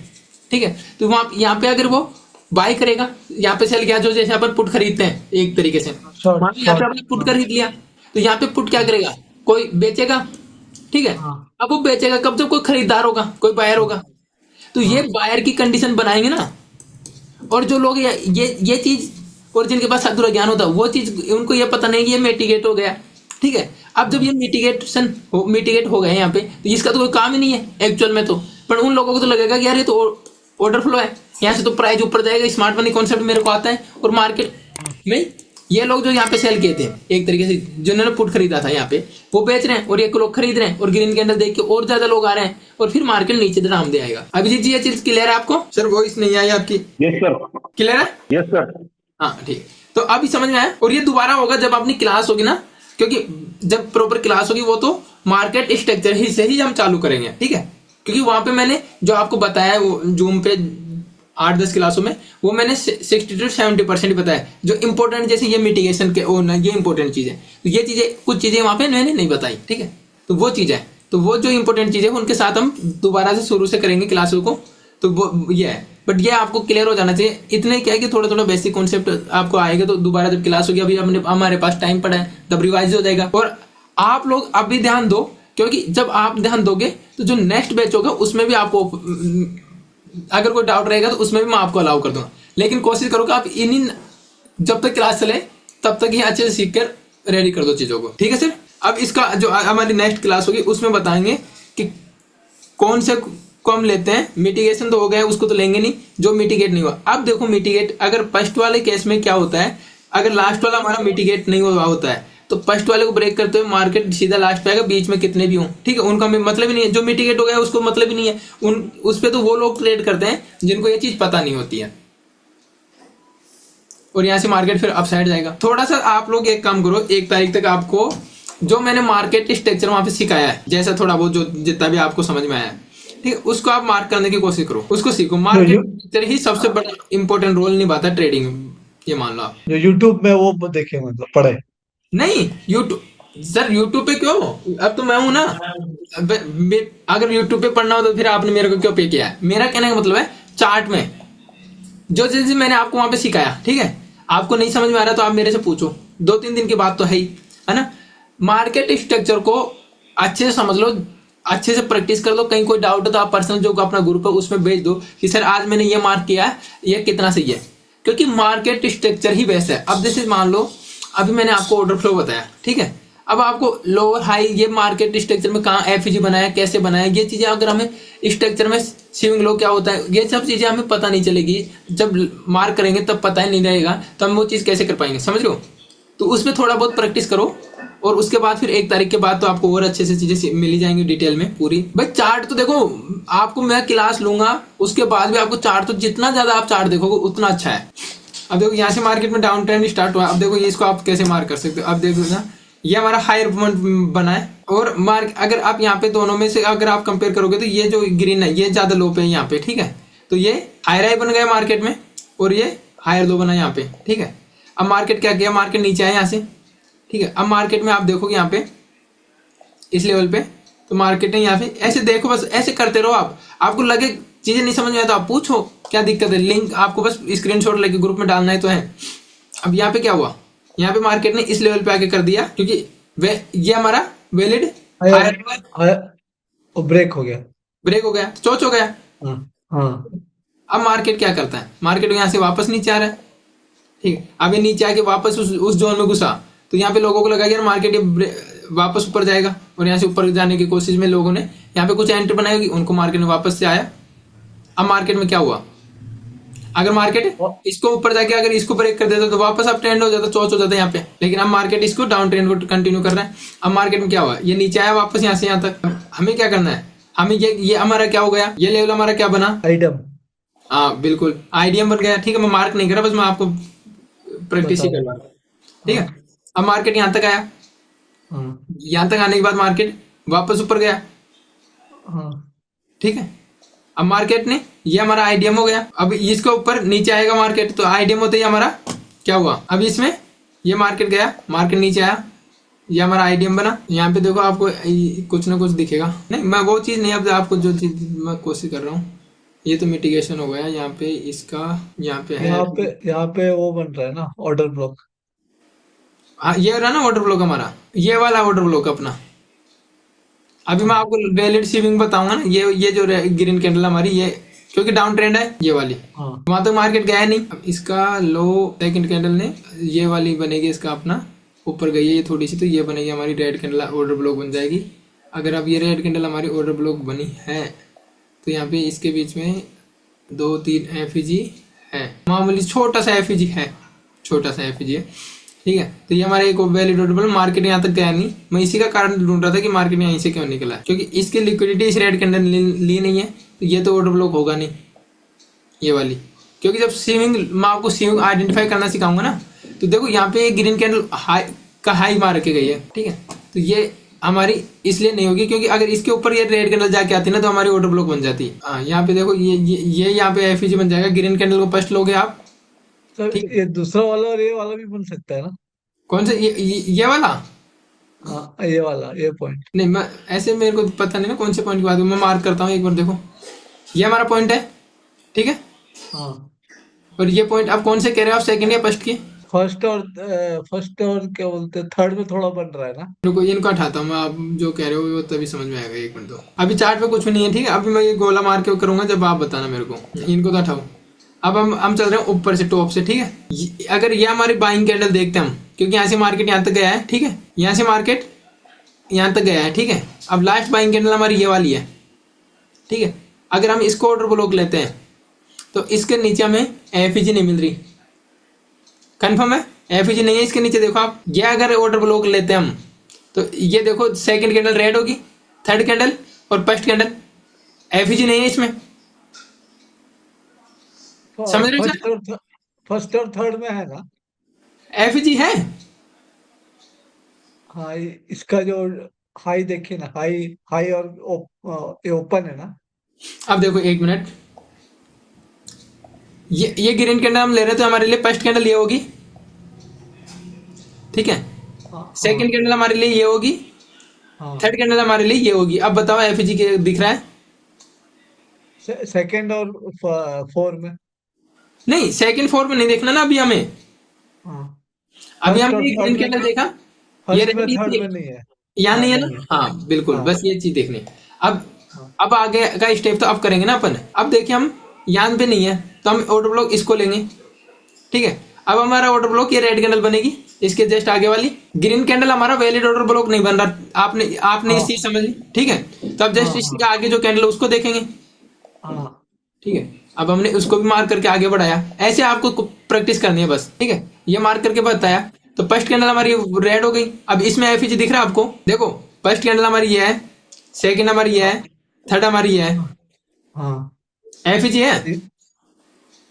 ठीक है, तो वहां यहाँ पे अगर वो बाय करेगा, यहाँ पे सेल किया, जो जैसे अपन पुट खरीदते हैं एक तरीके से, मान शॉर्ट लो यहाँ पे शॉर्ट। आपने पुट हाँ। खरीद लिया, तो यहाँ पे पुट क्या करेगा, कोई बेचेगा, ठीक है। हाँ। अब वो बेचेगा कब, जब कोई खरीदार होगा, कोई बायर होगा। तो ये हाँ। बायर की कंडीशन बनाएंगे ना। और जो लोग ये चीज, और जिनके पास अधूरा ज्ञान होता है वो चीज उनको ये पता नहीं कि ये मिटिगेट हो गया, ठीक है। अब जब ये मिटिगेट हो गए यहाँ पे, तो इसका तो कोई काम ही नहीं है एक्चुअल में तो। पर उन लोगों को तो लगेगा कि यार ये तो ऑर्डर फ्लो है, यहाँ से तो प्राइस ऊपर जाएगा, स्मार्ट मनी कॉन्सेप्ट मेरे को आता है। और मार्केट में ये लोग जो यहाँ पे सेल किए थे एक तरीके से, जिन्होंने पुट खरीदा था यहाँ पे, वो बेच रहे हैं और ये लोग खरीद रहे हैं, और ग्रीन कैंडल देख के और ज्यादा लोग आ रहे हैं, और फिर मार्केट नीचे धड़ाम दे आएगा। अभिजीत जी ये चीज क्लियर है आपको? सर वॉइस नहीं आई आपकी, यस सर, क्लियर है? Yes sir. हाँ ठीक। तो अभी समझ में आया। और ये दोबारा होगा जब अपनी क्लास होगी ना, क्योंकि जब प्रॉपर क्लास होगी वो तो मार्केट स्ट्रक्चर ही से ही हम चालू करेंगे, ठीक है। क्योंकि वहां पे मैंने जो आपको बताया वो जूम पे 8-10 क्लासों में, वो मैंने 60-70% बताया जो इंपॉर्टेंट, जैसे ये मिटिगेशन के ओ ना, ये इंपॉर्टेंट चीज है। तो ये चीजें, कुछ चीजें वहां पे मैंने नहीं बताई, ठीक है। तो वो चीज है, तो वो जो इंपॉर्टेंट चीज है उनके साथ हम दोबारा से शुरू से करेंगे क्लासों को। तो वो ये है, बट ये आपको क्लियर हो जाना चाहिए। इतने क्या है कि थोड़ा थोड़ा बेसिक कॉन्सेप्ट आपको आएगा, तो दोबारा जब क्लास होगी, अभी अपने हमारे पास टाइम पड़ा है, तब रिवाइज हो जाएगा। और आप लोग अभी ध्यान दो, क्योंकि जब आप ध्यान दोगे तो जो नेक्स्ट बैच होगा उसमें भी आपको अगर कोई डाउट रहेगा तो उसमें भी मैं आपको अलाउ कर दूंगा। लेकिन कोशिश करो कि आप इन्हीं, जब तक क्लास चले तब तक ही अच्छे से सीख कर रेडी कर दो चीजों को, ठीक है सर। अब इसका जो हमारी नेक्स्ट क्लास होगी उसमें बताएंगे कि कौन से को हम लेते हैं। मिटिगेशन तो हो गया, उसको तो लेंगे नहीं, जो मिटिगेट नहीं हुआ। अब देखो मिटिगेट अगर फर्स्ट वाले केस में क्या होता है, अगर लास्ट वाला हमारा मिटिगेट नहीं हुआ होता है तो फर्स्ट वाले को ब्रेक करते हुए मार्केट सीधा लास्ट पे आएगा, बीच में कितने भी हों, ठीक है, उनका मतलब ही नहीं है। जो मिटिगेट हो गया उसको मतलब ही नहीं है, उस पे तो वो लोग ट्रेड करते हैं जिनको ये चीज पता नहीं होती है, और यहाँ से मार्केट फिर अपसाइड जाएगा। थोड़ा सा आप लोग एक काम करो, 1 तारीख तक आपको जो मैंने मार्केट स्ट्रक्चर वहां पे सिखाया है, जैसा थोड़ा वो जो जितना भी आपको समझ में आया है, ठीक है, उसको आप मार्क करने की कोशिश करो, उसको सीखो। जो मार्केट यू स्ट्रक्चर ही सबसे बड़ा इंपॉर्टेंट रोल निभाता है ट्रेडिंग में, ये मान लो आप। जो यूट्यूब में वो देखे, मतलब पढ़े। नहीं यूट्यूब, सर यूट्यूब पे क्यों, अब तो मैं हूं ना। अगर यूट्यूब पे पढ़ना हो तो फिर आपने मेरे को क्यों पे किया है? मेरा कहने का मतलब है चार्ट में जो चीज मैंने आपको वहां पे सिखाया, ठीक है, आपको नहीं समझ में आ रहा तो आप मेरे से पूछो, 2-3 दिन की बात तो है ना। मार्केट स्ट्रक्चर को अच्छे से समझ लो, अच्छे से प्रैक्टिस कर लो। कहीं कोई डाउट हो तो आप पर्सनल जो अपना ग्रुप है उसमें भेज दो कि सर आज मैंने ये मार्क किया है, ये कितना सही है, क्योंकि मार्केट स्ट्रक्चर ही वैसा है। अब जैसे मान लो अभी मैंने आपको ऑर्डर फ्लो बताया, ठीक है, अब आपको लोअर हाई ये मार्केट स्ट्रक्चर में कहाँ एफजी बनाया, कैसे बनाया, ये चीजें अगर हमें स्ट्रक्चर में स्विंग लो क्या होता है, ये सब चीजें हमें पता नहीं चलेगी। जब मार्क करेंगे तब पता ही नहीं रहेगा, तो हम वो चीज कैसे कर पाएंगे, समझ लो। तो उसमें थोड़ा बहुत प्रैक्टिस करो, और उसके बाद फिर 1 तारीख के बाद तो आपको और अच्छे से चीजें मिल जाएंगी डिटेल में पूरी। भाई चार्ट तो देखो, आपको मैं क्लास लूंगा उसके बाद भी आपको चार्ट, तो जितना ज्यादा आप चार्ट देखोगे उतना अच्छा है। अब देखो यहाँ से मार्केट में डाउन ट्रेंड स्टार्ट हुआ, अब देखो ये इसको आप कैसे मार्क कर सकते हो। अब देखो ना, ये हमारा हायर बना है, और मार्क अगर आप यहाँ पे दोनों में से अगर आप कंपेयर करोगे तो ये जो ग्रीन है ये ज्यादा लो पे है यहाँ पे, ठीक है। तो ये हायर हाई बन गया मार्केट में, और ये हायर लो बना यहाँ पे, ठीक है। अब मार्केट क्या किया, मार्केट नीचे आया यहाँ से, ठीक है। अब मार्केट में आप देखोगे यहाँ पे इस लेवल पे, तो मार्केट ने यहाँ पे ऐसे देखो, बस ऐसे करते रहो आप। आपको लगे चीजें नहीं समझ में आया तो आप पूछो क्या दिक्कत है, लिंक आपको बस स्क्रीनशॉट लेके ग्रुप में डालना है तो है। अब यहाँ पे क्या हुआ, यहाँ पे मार्केट ने इस लेवल पे आके कर दिया, क्योंकि ये हमारा वैलिड वो ब्रेक हो गया। ब्रेक हो गया, चोच हो गया। हाँ। हाँ अब मार्केट क्या करता है, मार्केट यहाँ से वापस नीचे आ रहा है, ठीक है। अब ये नीचे आके वापस उस जोन में घुसा, तो यहाँ पे लोगों को लगा यार मार्केट ये वापस ऊपर जाएगा, और यहाँ से ऊपर जाने की कोशिश में लोगों ने यहाँ पे कुछ एंट्री बनाई होगी, उनको मार्केट में वापस से आया। अब मार्केट में क्या हुआ, अगर मार्केट और इसको ऊपर जाके अगर इसको ब्रेक कर देता तो वापस अप ट्रेंड हो जाता, चौच हो जाता यहाँ पे, लेकिन अब मार्केट इसको डाउन ट्रेंड को कंटिन्यू कर रहा है। अब मार्केट में क्या हुआ, ये नीचे आया वापस यहाँ से यहाँ तक। हमें क्या करना है, हमें ये हमारा क्या हो गया, ये लेवल हमारा क्या बना, आइटम हाँ बिल्कुल आईडीएम बन गया, ठीक है। मैं मार्क नहीं कर रहा, बस मैं आपको प्रैक्टिस ही बताओ। करवा रहा हूँ, ठीक है। हाँ अब मार्केट यहाँ तक आया, हाँ यहाँ तक आने के बाद मार्केट वापस ऊपर गया, हाँ ठीक है। अब मार्केट ने ये हमारा आईडीएम हो गया, अब इसके ऊपर नीचे आएगा मार्केट, तो आईडीएम होते ही हमारा क्या हुआ, अब इसमें ये मार्केट गया, मार्केट नीचे आया, ये हमारा आईडीएम बना। यहाँ पे देखो आपको कुछ ना कुछ दिखेगा, नहीं मैं वो चीज़ नहीं, अब आपको जो चीज़ मैं कोशिश कर रहा हूँ, ये तो मिटिगेशन हो गया। यहाँ पे इसका यहाँ पे है, यहाँ पे वो बन रहा है ना ऑर्डर ब्लॉक। हाँ ये रहा ना ऑर्डर ब्लॉक हमारा, ये वाला ऑर्डर ब्लॉक अपना। अभी मैं हाँ आपको वैलिड स्विंग बताऊंगा ना, ये जो ग्रीन कैंडल हमारी, ये क्योंकि डाउन ट्रेंड है ये वाली, हाँ वहां तक मार्केट गया है नहीं। अब इसका लो सेकंड कैंडल ने ये वाली बनेगी, इसका अपना ऊपर गई है ये थोड़ी सी, तो ये बनेगी हमारी रेड कैंडल, ऑर्डर ब्लॉक बन जाएगी। अगर अब ये रेड कैंडल हमारी ऑर्डर ब्लॉक बनी है, तो यहाँ पे इसके बीच में 2-3 एफईजी है, मामूली छोटा सा एफईजी है, छोटा सा एफईजी है, ठीक है। तो ये हमारा एक वैलिड ऑर्डर ब्लॉक, मार्केट यहाँ तक गया नहीं। मैं इसी का कारण ढूंढ रहा था कि मार्केट यहीं से क्यों निकला है, क्योंकि इसकी लिक्विडिटी इस रेड कैंडल ली नहीं है, तो ये तो ऑर्डर ब्लॉक होगा नहीं ये वाली। क्योंकि जब स्विंग मैं आपको स्विंग आइडेंटिफाई करना सिखाऊंगा ना, तो देखो यहाँ पे ग्रीन कैंडल हाई मार के गई है, ठीक है। तो ये हमारी इसलिए नहीं होगी क्योंकि अगर इसके ऊपर ये रेड कैंडल जाके आती ना, तो हमारी ऑर्डर ब्लॉक बन जाती। हाँ यहाँ पे देखो ये यहाँ पे एफईजी बन जाएगा, ग्रीन कैंडल को फर्स्ट लोगे आप, सर, ठीक। ये दूसरा वाला और ये वाला भी बन सकता है ना। कौन सा, ये वाला, हाँ ये वाला, ये पॉइंट। नहीं मैं ऐसे मेरे को पता नहीं ना कौन से पॉइंट की बात है, मैं मार्क करता हूँ एक बार, देखो ये हमारा पॉइंट है, ठीक है। हाँ और ये पॉइंट आप कौन से कह रहे हो, आप सेकंड या फर्स्ट की, फर्स्ट और क्या बोलते हैं, थर्ड में थोड़ा बन रहा है ना। रुको इनको हटाता हूँ मैं, आप जो कह रहे हो वो तभी समझ में आएगा, एक मिनट दो। अभी चार्ट पे कुछ भी नहीं है, ठीक है। अभी मैं ये गोला मार के करूंगा जब आप बताना मेरे को, इनको तो हटाओ। अब हम चल रहे हैं ऊपर से टॉप से, ठीक है। अगर ये हमारी बाइंग कैंडल देखते हैं हम, क्योंकि यहाँ से मार्केट यहाँ तक गया है, ठीक है, यहाँ से मार्केट यहाँ तक गया है, ठीक है। अब लास्ट बाइंग कैंडल हमारी ये वाली है, ठीक है। अगर हम इसको ऑर्डर ब्लॉक लेते हैं, तो इसके नीचे हमें एफईजी नहीं मिल रही, कंफर्म है एफईजी नहीं है इसके नीचे। देखो आप, ये अगर ऑर्डर ब्लॉक लेते हैं हम, तो ये देखो सेकंड कैंडल रेड होगी, थर्ड कैंडल और फर्स्ट कैंडल एफईजी नहीं है इसमें, समझ रहे फर्स्ट हो, और फर्स्ट और थर्ड में है ना। एफईजी है। हाँ इसका जो हाई देखिए ना, हाई हाई और ये ओपन है ना। अब देखो एक मिनट, ये ग्रीन कैंडल हम ले रहे थे, हमारे लिए फर्स्ट कैंडल ये होगी, ठीक है। हाँ सेकंड हाँ कैंडल हमारे लिए ये होगी, हाँ। थर्ड कैंडल हमारे लिए ये होगी। अब बताओ एफईजी के दिख रहा है, सेकंड और फोर में। नहीं सेकंड फोर में नहीं देखना ना अभी हमें, हाँ अभी फर्स्ट और हमने ग्रीन थर्ड में, कैंडल देखा, ये फर्स्ट में थर्ड रेड, में नहीं है। यहाँ हाँ नहीं है ना, नहीं है। हाँ बिल्कुल, हाँ बस ये चीज देखनी है। अब हाँ अब आगे का स्टेप तो अब करेंगे ना अपन। अब देखिए हम यहाँ पे नहीं है, तो हम ऑर्डर ब्लॉक इसको लेंगे, ठीक है। अब हमारा ऑर्डर ब्लॉक ये रेड कैंडल बनेगी, इसके जस्ट आगे वाली ग्रीन कैंडल हमारा वैलिड ऑर्डर ब्लॉक नहीं बन रहा, आपने आपने इस हाँ चीज समझ ली, ठीक है। तो अब हाँ जस्ट हाँ इसके आगे जो कैंडल है उसको देखेंगे, हाँ ठीक है। अब हमने उसको भी मार्क करके आगे बढ़ाया, ऐसे आपको प्रैक्टिस करनी है बस, ठीक है। ये मार्क करके बताया, तो फर्स्ट कैंडल हमारी रेड हो गई। अब इसमें एफईजी दिख रहा है आपको, देखो फर्स्ट कैंडल हमारी ये है, सेकंड हमारी ये है, थर्ड हमारी ये है, हाँ हाँ। एफईजी है। इ-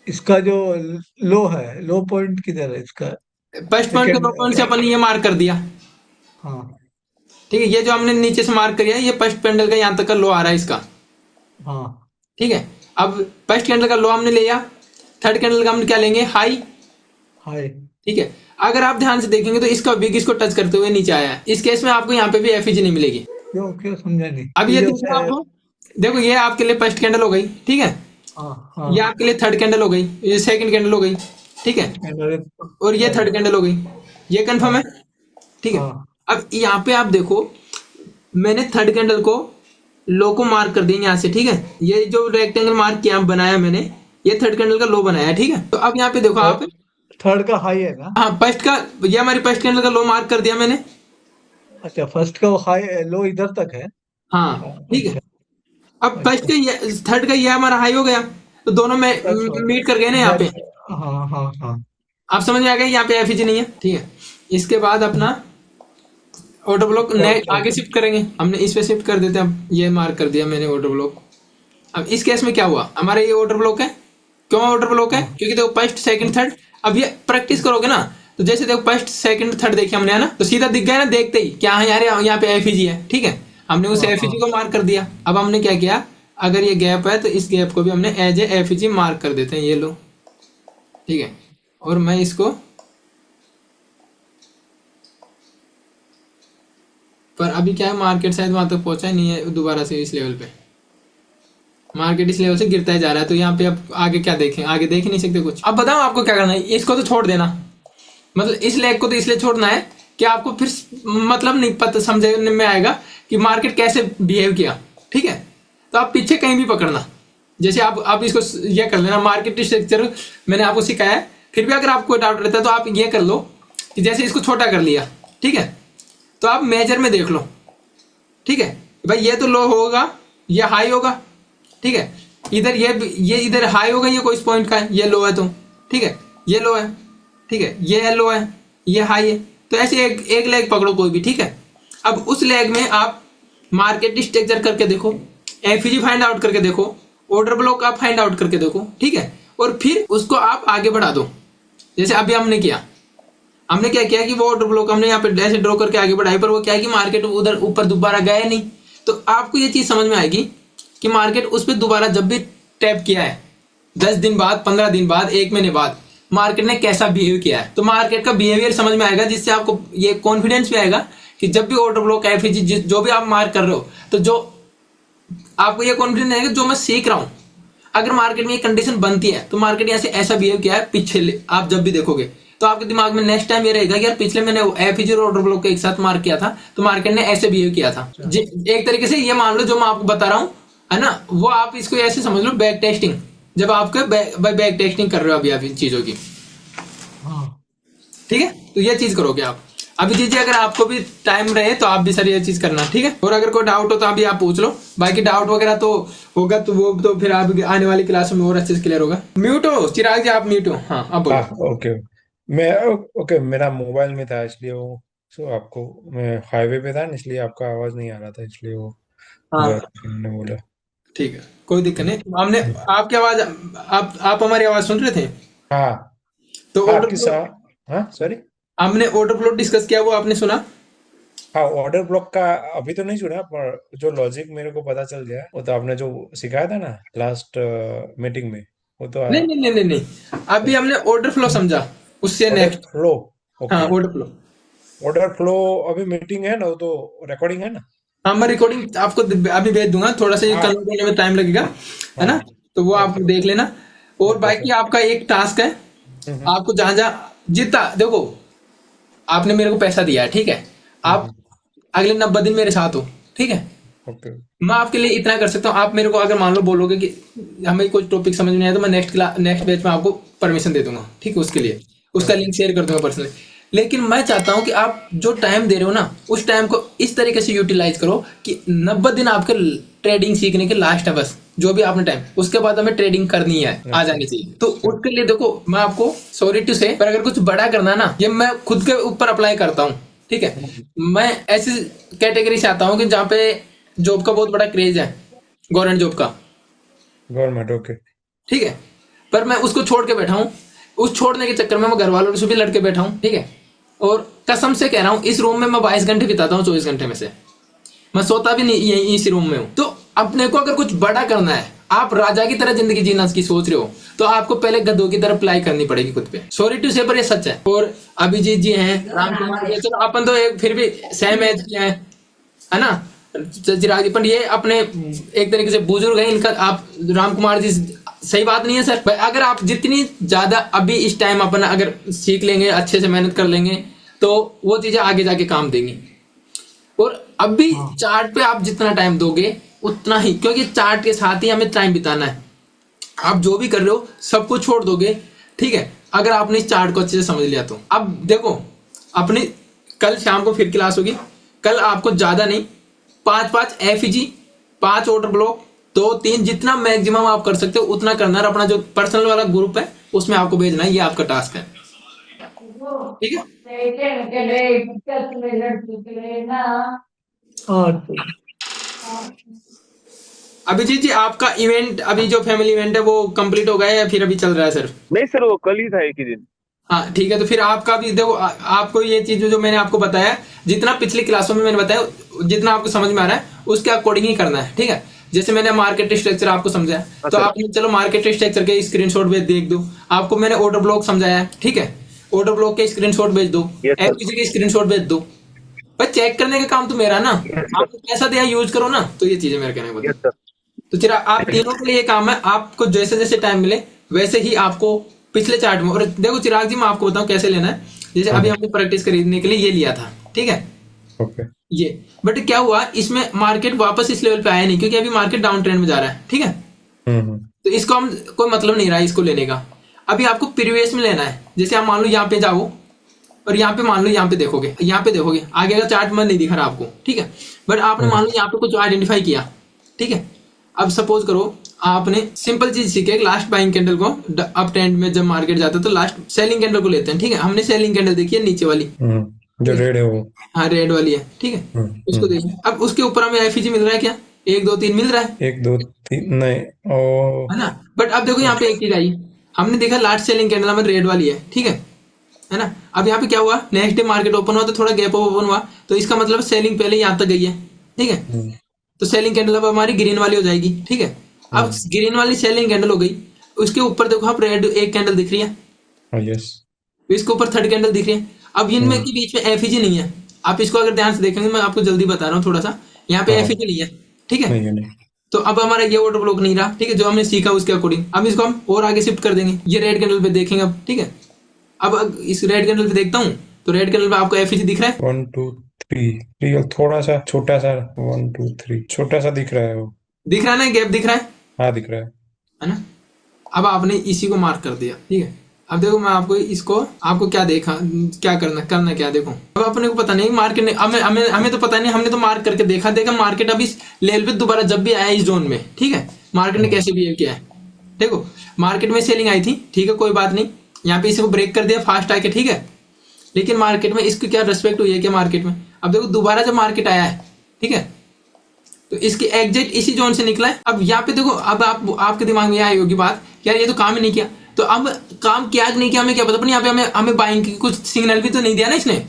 इसका जो लो है, लो पॉइंट किधर है इसका। फर्स्ट पॉइंट के सेकंड। 2 पॉइंट से अपन ने ये मार्क कर दिया, हाँ ठीक है। ये जो हमने नीचे से मार्क किया है, ये फर्स्ट कैंडल का यहाँ तक का लो आ रहा है इसका, हाँ ठीक है। अब फर्स्ट कैंडल का लो हमने लिया, थर्ड कैंडल का हम क्या लेंगे, हाई, हाई। ठीक है। अगर आप ध्यान से देखेंगे तो इसका विग इसको टच करते हुए नीचे आया है, इस केस में आपको यहाँ पे भी एफईजी नहीं मिलेगी। क्यों क्यों समझा नहीं अब ये ये दिख रहा है जैसे। आपको, देखो ये आपके लिए फर्स्ट कैंडल हो गई, ठीक है। हाँ ये हाँ। आपके लिए थर्ड कैंडल हो गई, ये सेकंड कैंडल हो गई, ठीक है। और ये थर्ड कैंडल हो गई, ये कंफर्म हाँ है, ठीक है। हाँ अब यहाँ पे आप देखो, मैंने थर्ड कैंडल को लो को मार्क कर देंगे यहाँ से, ठीक है। ये जो रेक्टेंगल मार्क किया बनाया मैंने, ये थर्ड कैंडल का लो बनाया है, ठीक है। तो अब यहाँ पे देखो आप, थर्ड का हाई है ना? हाँ फर्स्ट का, ये हमारी फर्स्ट कैंडल का लो मार्क कर दिया मैंने। अच्छा, फर्स्ट का हाई लो इधर तक है। हाँ हाँ, ठीक है। अच्छा। अब फर्स्ट अच्छा, का ये, थर्ड का ये हमारा हाई हो गया, तो दोनों में टच हो मीट कर गए ना यहाँ पे। मैच। हाँ हाँ हाँ। आप समझ में आ गया, यहाँ पे एफिजी नहीं है, ठीक है। इसके बाद अपना ऑटो ब्लॉक ऑटो आगे शिफ्ट करेंगे, हमने इस पे शिफ्ट कर देते हैं। अब ये मार्क कर दिया मैंने ऑटो ब्लॉक। अब इस केस में क्या हुआ, हमारा ये ऑर्डर ब्लॉक है। क्यों ऑर्डर ब्लॉक है? हाँ क्योंकि देखो फर्स्ट सेकंड थर्ड, अब ये प्रैक्टिस करोगे ना, तो जैसे देखो फर्स्ट सेकंड थर्ड देखे हमने, है ना, तो सीधा दिख गया ना देखते ही क्या है यार, यहाँ पे एफईजी है, ठीक है। हमने उस हाँ एफईजी हाँ। को मार्क कर दिया। अब हमने क्या किया, अगर ये गैप है तो इस गैप को भी हमने एज ए एफईजी मार्क कर देते हैं, ये लो, ठीक है। और मैं इसको, पर अभी क्या है, मार्केट शायद वहां तक पहुंचा ही नहीं है दोबारा से इस लेवल पे। मार्केट इस लेवल से गिरता ही जा रहा है, तो यहाँ पे अब आगे क्या देखें, आगे देख ही नहीं सकते कुछ। अब बताओ आपको क्या करना है, इसको तो छोड़ देना, मतलब इस लेग को तो इसलिए छोड़ना है कि आपको फिर मतलब नहीं पता समझने में आएगा कि मार्केट कैसे बिहेव किया, ठीक है। तो आप पीछे कहीं भी पकड़ना, जैसे आप इसको ये कर लेना, मार्केट स्ट्रक्चर मैंने आपको सिखाया है। फिर भी अगर आपको डाउट रहता है तो आप ये कर लो कि जैसे इसको छोटा कर लिया, ठीक है, तो आप मेजर में देख लो, ठीक है भाई, ये तो लो होगा, ये हाई होगा, ठीक है। इधर ये इधर हाई होगा, ये कोई पॉइंट का है, ये लो है, तो ठीक है, ये लो है, ठीक है, ये लो है, ये हाई है। तो ऐसे एक लेग पकड़ो कोई भी, ठीक है। अब उस लेग में आप मार्केट स्ट्रक्चर करके देखो, एफईजी फाइंड आउट करके देखो, ऑर्डर ब्लॉक आप फाइंड आउट करके देखो, ठीक है। और फिर उसको आप आगे बढ़ा दो, जैसे अभी हमने किया। हमने क्या किया कि वो ऑर्डर ब्लॉक हमने यहाँ पे ऐसे ड्रॉ करके आगे बढ़ाई, पर वो क्या है कि मार्केट उधर ऊपर दोबारा गया नहीं। तो आपको ये चीज समझ में आएगी कि मार्केट उस पर दोबारा जब भी टैप किया है, 10 दिन बाद, 15 दिन बाद, 1 महीने बाद, मार्केट ने कैसा बिहेव किया है, तो मार्केट का बिहेवियर समझ में आएगा, जिससे आपको ये कॉन्फिडेंस भी आएगा कि जब भी ऑर्डर ब्लॉक एफईजी जो भी आप मार्क कर रहे हो, तो जो आपको ये कॉन्फिडेंस आएगा जो मैं सीख रहा हूं, अगर मार्केट में ये कंडीशन बनती है तो मार्केट यहाँ से ऐसा बिहेव किया है पीछे, आप जब भी देखोगे तो आपके दिमाग में नेक्स्ट टाइम ये रहेगा कि यार पिछले मैंने एफईजी और ऑर्डर ब्लॉक को एक साथ मार्क किया था, तो मार्केट ने ऐसे बिहेव किया था। एक तरीके से ये मान लो जो मैं आपको बता रहा हूँ, है ना, वो आप इसको ऐसे समझ लो बैक टेस्टिंग, जब आपके बैक टेस्टिंग कर रहे हो अभी आप इन चीजों की, हाँ। ठीक है। तो ये चीज करोगे आप अभी दीजिए, अगर आपको भी टाइम रहे तो आप भी सर ये चीज करना, ठीक है। और अगर कोई डाउट हो तो अभी आप पूछ लो, बाकी डाउट वगैरह तो होगा तो वो तो फिर आप आने वाली क्लास में और अच्छे से क्लियर होगा। म्यूट हो चिराग जी, आप म्यूट हो, हाँ अब हाँ बोलो। ओके। मैं ओके, मेरा मोबाइल में था इसलिए वो, सो आपको, मैं हाईवे पे था ना, इसलिए आपका आवाज नहीं आ रहा था, इसलिए वो हाँ मैंने बोला। ठीक है, कोई दिक्कत नहीं। हमने आपकी आवाज, आप हमारी आवाज सुन रहे थे, हाँ तो हाँ, ऑर्डर आपकी फ्लो, हाँ सॉरी। हमने ऑर्डर फ्लो डिस्कस किया, वो आपने सुना? हाँ, ऑर्डर ब्लॉक का अभी तो नहीं सुना, पर जो लॉजिक मेरे को पता चल गया, वो तो आपने जो सिखाया था ना लास्ट मीटिंग में, वो तो नहीं नहीं नहीं नहीं नहीं, अभी हमने ऑर्डर फ्लो समझा, उससे ऑर्डर नेक्स्ट। फ्लो। हाँ okay. Order flow, order flow अभी मीटिंग है ना, वो तो रिकॉर्डिंग है ना। हाँ मैं रिकॉर्डिंग आपको अभी भेज दूंगा, थोड़ा सा ये हाँ कन्वर्ट होने में टाइम लगेगा, है ना, हाँ। तो वो आप ओके देख लेना। और ओके बाकी सर। आपका एक टास्क है, हम्म आपको जहां जहां जितना देखो, आपने मेरे को पैसा दिया है, ठीक है, आप हम्म। अगले 90 दिन मेरे साथ हो, ठीक है। ओके मैं आपके लिए इतना कर सकता हूँ, आप मेरे को अगर मान लो बोलोगे कि हमें कोई टॉपिक समझ में नहीं आया, तो मैं नेक्स्ट बैच में आपको परमिशन दे दूंगा, ठीक है, उसके लिए उसका ओके। लिंक शेयर कर दूंगा पर्सनली। लेकिन मैं चाहता हूं कि आप जो टाइम दे रहे हो ना, उस टाइम को इस तरीके से यूटिलाइज करो कि 90 दिन आपके ट्रेडिंग सीखने के लास्ट है, बस जो भी आपने टाइम, उसके बाद हमें ट्रेडिंग करनी है, आ जानी चाहिए। तो उसके लिए देखो, मैं आपको सॉरी टू से, पर अगर कुछ बड़ा करना है ना, ये मैं खुद के ऊपर अप्लाई करता हूँ, ठीक है। मैं ऐसी कैटेगरी से आता हूँ कि जहाँ पे जॉब का बहुत बड़ा क्रेज है, गवर्नमेंट जॉब का, गवर्नमेंट ओके। ठीक है। पर मैं उसको छोड़ के बैठा हूँ, उस छोड़ने के चक्कर में मैं घर वालों से भी लड़के बैठा हूँ, ठीक है। और कसम से कह रहा हूँ, इस रूम में मैं 22 घंटे बिताता हूँ, 24 घंटे में से मैं सोता भी नहीं यही इसी रूम में हूँ। तो अपने को अगर कुछ बड़ा करना है, आप राजा की तरह जिंदगी जीना की सोच रहे हो, तो आपको पहले गधों की तरह अप्लाई करनी पड़ेगी खुद पे। सॉरी टू से, पर ये सच है। और अभिजीत जी हैं, राम कुमार जी, चलो अपन तो एक फिर भी सेम एज के हैं, है ना, चिराग जी, पर ये अपने एक तरीके से बुजुर्ग हैं, इनका आप राम कुमार जी, सही बात नहीं है सर? अगर आप जितनी ज्यादा अभी इस टाइम अपन अगर सीख लेंगे, अच्छे से मेहनत कर लेंगे, तो वो चीजें आगे जाके काम देंगी। और अभी हाँ चार्ट पे आप जितना टाइम दोगे, उतना ही, क्योंकि चार्ट के साथ ही हमें टाइम बिताना है। आप जो भी कर रहे हो सब कुछ छोड़ दोगे, ठीक है, अगर आपने इस चार्ट को अच्छे से समझ लिया तो। अब देखो, अपनी कल शाम को फिर क्लास होगी। कल आपको ज्यादा नहीं, 5 एफईजी, 5 ऑर्डर ब्लॉक, 2-3 जितना मैक्सिमम आप कर सकते हो उतना करना है। अपना जो पर्सनल वाला ग्रुप है उसमें आपको भेजना है, ये आपका टास्क है, ठीक है। हाँ तो अभिजीत जी, आपका इवेंट अभी जो फैमिली इवेंट है वो कंप्लीट हो गया है या फिर अभी चल रहा है सिर्फ? नहीं सर, वो कल ही था, एक ही दिन। हाँ ठीक है, तो फिर आपका भी देखो, आपको ये चीज जो मैंने आपको बताया, जितना पिछली क्लासों में मैंने बताया, जितना आपको समझ में आ रहा है उसके अकॉर्डिंग ही करना है, ठीक है। जैसे मैंने मार्केट स्ट्रक्चर आपको समझाया, तो आपने चलो मार्केट स्ट्रक्चर के स्क्रीनशॉट भेज देख दो। आपको मैंने ऑर्डर ब्लॉक समझाया, ठीक है, ऑर्डर ब्लॉक के स्क्रीनशॉट भेज दो, Yes, sir. एफपीजी के स्क्रीनशॉट भेज दो। पर चेक करने का काम तो मेरा ना, आपको कैसा दिया यूज करो ना, तो ये चीजें मेरे कहने का यस मतलब। सर। तो चिराग, आप तीनों के लिए ये काम है, आपको जैसे जैसे टाइम मिले वैसे ही आपको पिछले चार्ट में, और देखो चिराग जी मैं आपको बताऊं कैसे लेना है। जैसे अभी हमने प्रैक्टिस खरीदने के लिए ये लिया था, ठीक है, ओके ये, बट क्या हुआ इसमें मार्केट वापस इस लेवल पे आया नहीं, क्योंकि अभी मार्केट डाउन ट्रेंड में जा रहा है, ठीक है। तो इसको हम, कोई मतलब नहीं रहा इसको लेने का। अभी आपको प्रीवियस में लेना है। जैसे आप मान लो यहाँ पे जाओ और यहाँ पे मान लो यहाँ पे देखोगे, यहाँ पे देखोगे आगे का चार्ट मन नहीं दिख रहा आपको, ठीक है, बट आपने मान लो यहाँ पे कुछ आइडेंटिफाई किया, ठीक है। अब सपोज करो आपने सिंपल चीज सीखे, लास्ट बाइंग कैंडल को अप ट्रेंड में जब मार्केट जाता है तो लास्ट सेलिंग कैंडल को लेते हैं, ठीक है। हमने सेलिंग कैंडल देखी है नीचे वाली, जो रेड है वो, हाँ रेड वाली है, ठीक है, उसको देखिए। अब उसके ऊपर हमें एफईजी मिल रहा है क्या? 1 2 3 मिल रहा है 1 2 3 नहीं, ओ है ना। बट अब देखो यहाँ पे एक चीज आई, हमने देखा लास्ट सेलिंग कैंडल हमें रेड वाली है ना। अब यहाँ पे क्या हुआ, नेक्स्ट डे मार्केट ओपन हुआ तो थोड़ा गैप ओपन हुआ, तो इसका मतलब सेलिंग पहले यहाँ तक गई है, ठीक है। तो सेलिंग कैंडल अब हमारी ग्रीन वाली हो जाएगी, ठीक है। अब ग्रीन वाली सेलिंग कैंडल हो गई, उसके ऊपर देखो आप रेड एक कैंडल दिख रही है, यस इसके ऊपर थर्ड कैंडल दिख रही है। अब इनमें के बीच में एफईजी नहीं है। आप इसको अगर ध्यान से देखेंगे, मैं आपको जल्दी बता रहा हूँ थोड़ा सा, यहाँ पे एफईजी नहीं है, ठीक है। नहीं नहीं तो अब हमारा ये ऑर्डर ब्लॉक नहीं रहा, ठीक है, जो हमने सीखा उसके अकॉर्डिंग। अब इसको हम और आगे शिफ्ट कर देंगे, ये रेड कैंडल पे देखेंगे अब, ठीक है। अब इस रेड कैंडल पे देखता हूँ, तो रेड कैंडल पे आपको एफईजी दिख रहा है, 1 2 3 और थोड़ा सा छोटा सा 1 2 3 छोटा सा दिख रहा है वो, दिख रहा है ना, गैप दिख रहा हाँ दिख रहा है। है ना। अब आपने इसी को मार्क कर दिया, ठीक है। अब देखो मैं आपको इसको, आपको क्या देखा, क्या करना क्या, देखो अब अपने को पता नहीं मार्केट ने, हमें तो पता नहीं, हमने तो मार्क करके देखा मार्केट अब इस लेवल पे दोबारा जब भी आया इस जोन में, ठीक है, मार्केट ने कैसे बिहेव किया है। देखो मार्केट में सेलिंग आई थी, ठीक है, कोई बात नहीं, यहाँ पे इसको ब्रेक कर दिया फास्ट आके, ठीक है, लेकिन मार्केट में इसकी क्या रेस्पेक्ट हुई है क्या मार्केट में। अब देखो दोबारा जब मार्केट आया है, ठीक है, तो इसकी एग्जैक्ट इसी जोन से निकला है। अब यहाँ पे देखो, अब आपके दिमाग में आई होगी बात, यार ये तो काम ही नहीं किया। तो अब काम किया कि नहीं किया हमें क्या पता, पर यहाँ पे हमें बाइंग की कुछ सिग्नल भी तो नहीं दिया ना इसने।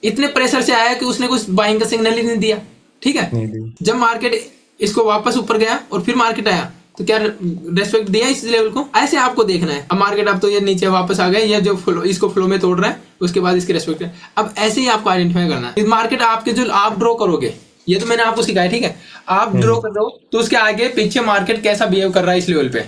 इतने प्रेशर से आया कि उसने कुछ बाइंग का सिग्नल ही नहीं दिया, ठीक है। नहीं दी। जब मार्केट इसको वापस ऊपर गया और फिर मार्केट आया, तो क्या रेस्पेक्ट दिया इस लेवल को? ऐसे आपको देखना है। अब मार्केट अब तो ये नीचे वापस आ गए, या जो इसको फ्लो में तोड़ रहा है उसके बाद इसकी रेस्पेक्ट है। अब ऐसे ही आपको आइडेंटिफाई करना है। मार्केट आपके जो आप ड्रॉ करोगे, ये तो मैंने आपको सिखाया, ठीक है, आप ड्रॉ कर रहे हो तो उसके आगे पीछे मार्केट कैसा बिहेव कर रहा है इस लेवल पे,